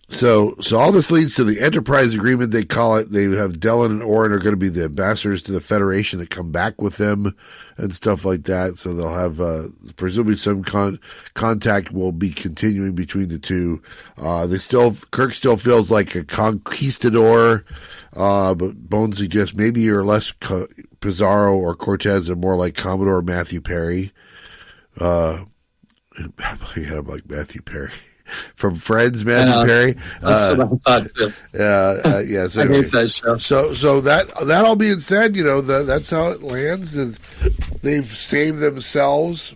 So all this leads to the Enterprise Agreement, they call it. They have Delon and Orion are going to be the ambassadors to the Federation that come back with them and stuff like that. So they'll have, presumably some contact will be continuing between the two. Kirk still feels like a conquistador, but Bones suggests maybe you're less Pizarro or Cortez and more like Commodore Matthew Perry. I'm like Matthew Perry. From Friends, Matthew Perry. That's what I thought too. Yeah. So I hate that show. So that all being said, that's how it lands. They've saved themselves,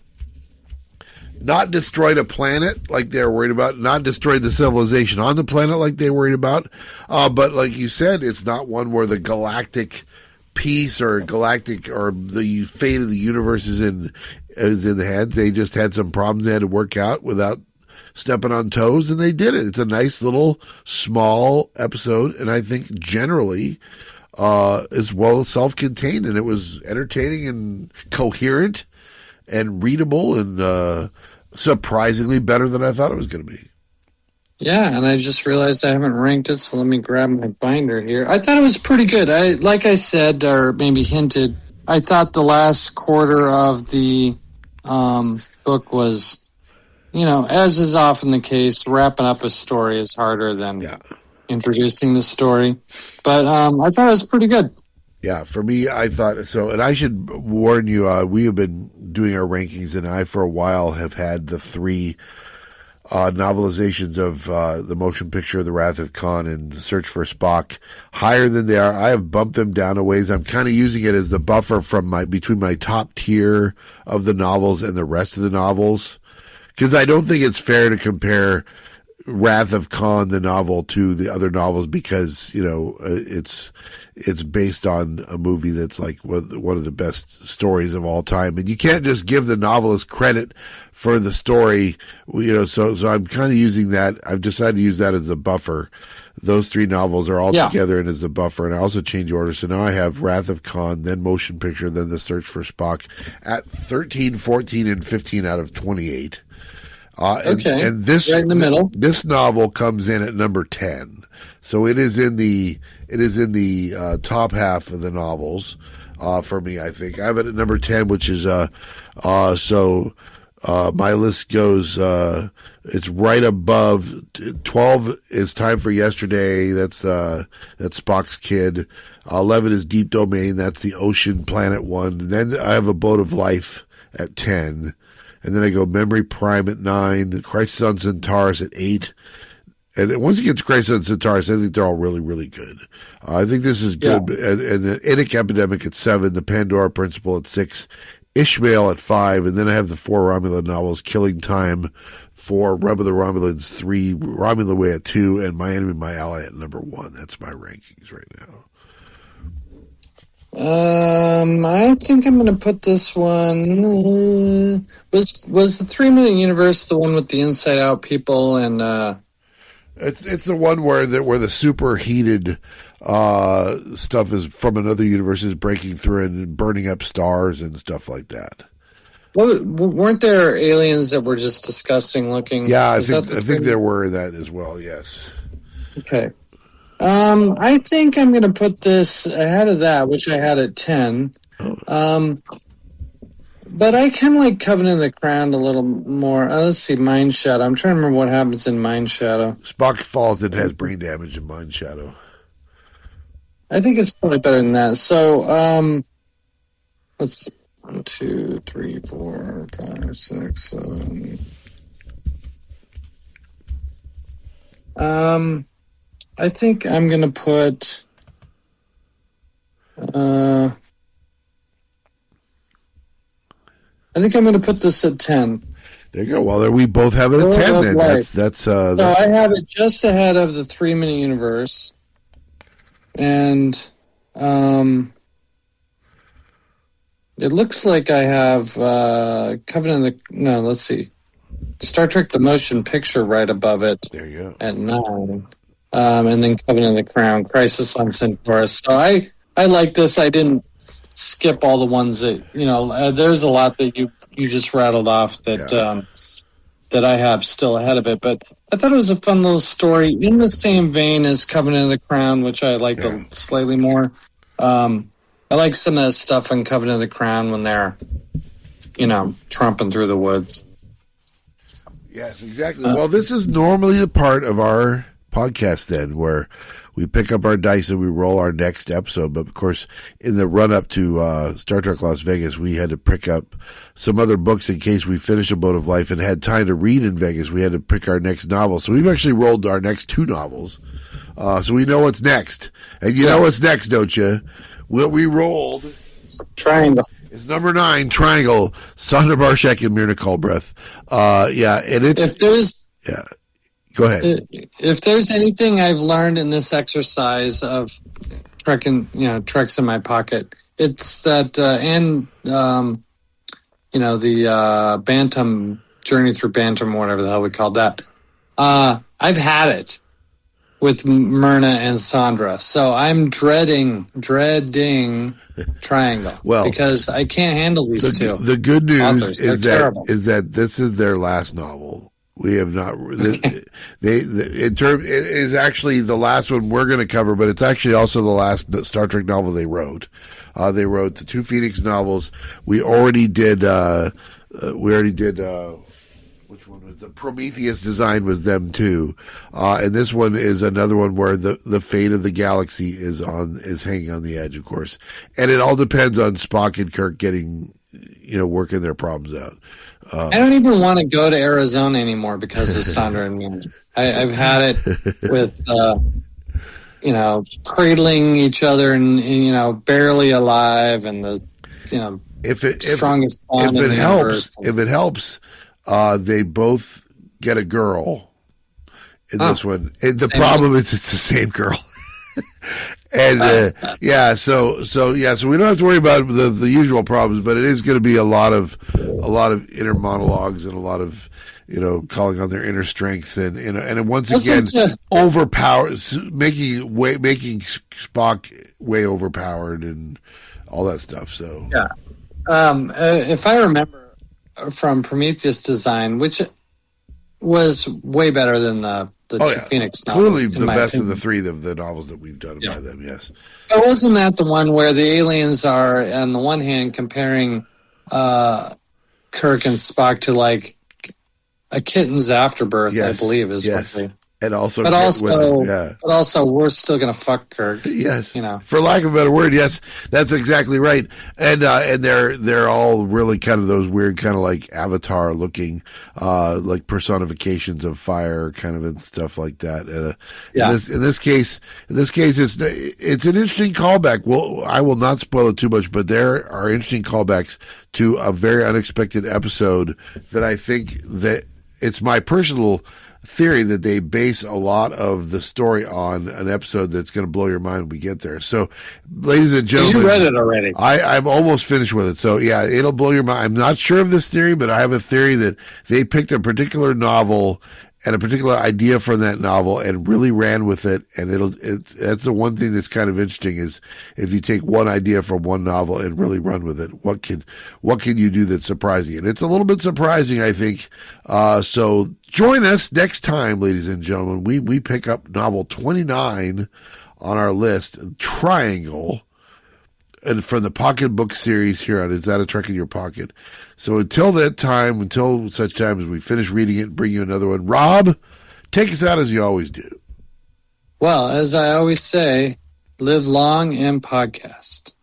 not destroyed a planet like they're worried about, not destroyed the civilization on the planet like they worried about. But like you said, it's not one where the galactic peace or galactic or the fate of the universe is in the hands. They just had some problems they had to work out without stepping on toes, and they did it. It's a nice little small episode, and I think generally as well self-contained, and it was entertaining and coherent and readable and surprisingly better than I thought it was going to be. Yeah, and I just realized I haven't ranked it, so let me grab my binder here. I thought it was pretty good. Like I said, or maybe hinted, I thought the last quarter of the book was, as is often the case, wrapping up a story is harder than introducing the story. But I thought it was pretty good. Yeah, for me, I thought so. And I should warn you, we have been doing our rankings, and I, for a while, have had the three novelizations of the motion picture The Wrath of Khan and Search for Spock higher than they are. I have bumped them down a ways. I'm kind of using it as the buffer between my top tier of the novels and the rest of the novels. Because I don't think it's fair to compare Wrath of Khan, the novel, to the other novels because, it's based on a movie that's like one of the best stories of all time. And you can't just give the novelist credit for the story, so I'm kind of using that. I've decided to use that as the buffer. Those three novels are all together and as the buffer. And I also change order. So now I have Wrath of Khan, then Motion Picture, then The Search for Spock at 13, 14, and 15 out of 28. And this right in the middle. This novel comes in at number 10, so it is in the top half of the novels for me. I think I have it at number 10, which is my list goes. It's right above 12 is Time for Yesterday. That's Spock's kid. 11 is Deep Domain. That's the ocean planet one. Then I have Abode of Life at 10. And then I go Memory Prime at 9, Crisis on Centaurus at 8, And once you get to Crisis on Centaurus, I think they're all really, really good. I think this is good. Yeah. And the Inic Epidemic at 7, the Pandora Principle at 6, Ishmael at 5, and then I have the 4 Romulan novels, Killing Time, 4, Rub of the Romulans, 3, Romulan Way at 2, and My Enemy, My Ally at number 1. That's my rankings right now. I think I'm going to put this one. Was the 3 Minute Universe the one with the Inside Out people and? It's the one where the superheated stuff is from another universe is breaking through and burning up stars and stuff like that. Well, weren't there aliens that were just disgusting looking? Yeah, I think there were that as well. Yes. Okay. I think I'm going to put this ahead of that, which I had at 10. But I kind of like Covenant of the Crown a little more. Let's see, Mind Shadow. I'm trying to remember what happens in Mind Shadow. Spock falls and has brain damage in Mind Shadow. I think it's probably better than that. So, let's see. 1, 2, 3, 4, 5, 6, 7. I think I'm going to put. I think I'm going to put this at 10. There you go. Well, we both have it at 10 then. That's so I have it just ahead of the 3 Minute Universe. And it looks like I have Covenant of the... No, let's see. Star Trek The Motion Picture right above it. There you go. At 9. And then Covenant of the Crown, Crisis on Centaurus. So I like this. I didn't skip all the ones that, there's a lot that you just rattled off that that I have still ahead of it. But I thought it was a fun little story in the same vein as Covenant of the Crown, which I liked slightly more. I like some of that stuff in Covenant of the Crown when they're, tromping through the woods. Yes, exactly. Well, this is normally the part of our podcast then where we pick up our dice and we roll our next episode. But of course, in the run up to Star Trek Las Vegas, we had to pick up some other books in case we finished Abode of Life and had time to read in Vegas. We had to pick our next novel. So we've actually rolled our next 2 novels. So we know what's next. And you know what's next, don't you? What we rolled Triangle is number 9, Triangle, Sandra Barshek and Myrna Culbreath. And it's Go ahead. If there's anything I've learned in this exercise of trekking, treks in my pocket, it's that, the Bantam journey through Bantam, whatever the hell we called that. I've had it with Myrna and Sandra, so I'm dreading Triangle. Well, because I can't handle these two. The good news is that this is their last novel. We have not. It is actually the last one we're going to cover, but it's actually also the last Star Trek novel they wrote. They wrote the 2 Phoenix novels. We already did. Which one was the Prometheus design? Was them too, and this one is another one where the fate of the galaxy is hanging on the edge, of course, and it all depends on Spock and Kirk getting working their problems out. I don't even want to go to Arizona anymore because of Sandra and me. I've had it with, cradling each other and barely alive and the, strongest bond in the universe. If it helps, they both get a girl in this one. And the problem is it's the same girl. And so we don't have to worry about the usual problems, but it is going to be a lot of inner monologues and a lot of calling on their inner strength and once again making Spock way overpowered and all that stuff. So if I remember from Prometheus design, which was way better than the Phoenix novels. Clearly the best of the 3 of the novels that we've done by them, yes. But wasn't that the one where the aliens are, on the one hand, comparing Kirk and Spock to, like, a kitten's afterbirth, I believe, is what they... And also, but get with also, him. Yeah. but also, we're still gonna fuck Kirk. Yes, You know. for lack of a better word, yes, that's exactly right. And they're all really kind of those weird, kind of like Avatar looking, like personifications of fire, kind of and stuff like that. And in this case, it's an interesting callback. Well, I will not spoil it too much, but there are interesting callbacks to a very unexpected episode that I think that it's my personal theory that they base a lot of the story on an episode that's going to blow your mind when we get there. So, ladies and gentlemen, you read it already. I'm almost finished with it. So, yeah, it'll blow your mind. I'm not sure of this theory, but I have a theory that they picked a particular novel and a particular idea from that novel and really ran with it. And that's the one thing that's kind of interesting is if you take one idea from one novel and really run with it, what can you do that's surprising? And it's a little bit surprising, I think. So join us next time, ladies and gentlemen. We pick up novel 29 on our list, Triangle, and from the pocketbook series here on Is That a Trek in Your Pocket? So until that time, until such time as we finish reading it and bring you another one, Rob, take us out as you always do. Well, as I always say, live long and podcast.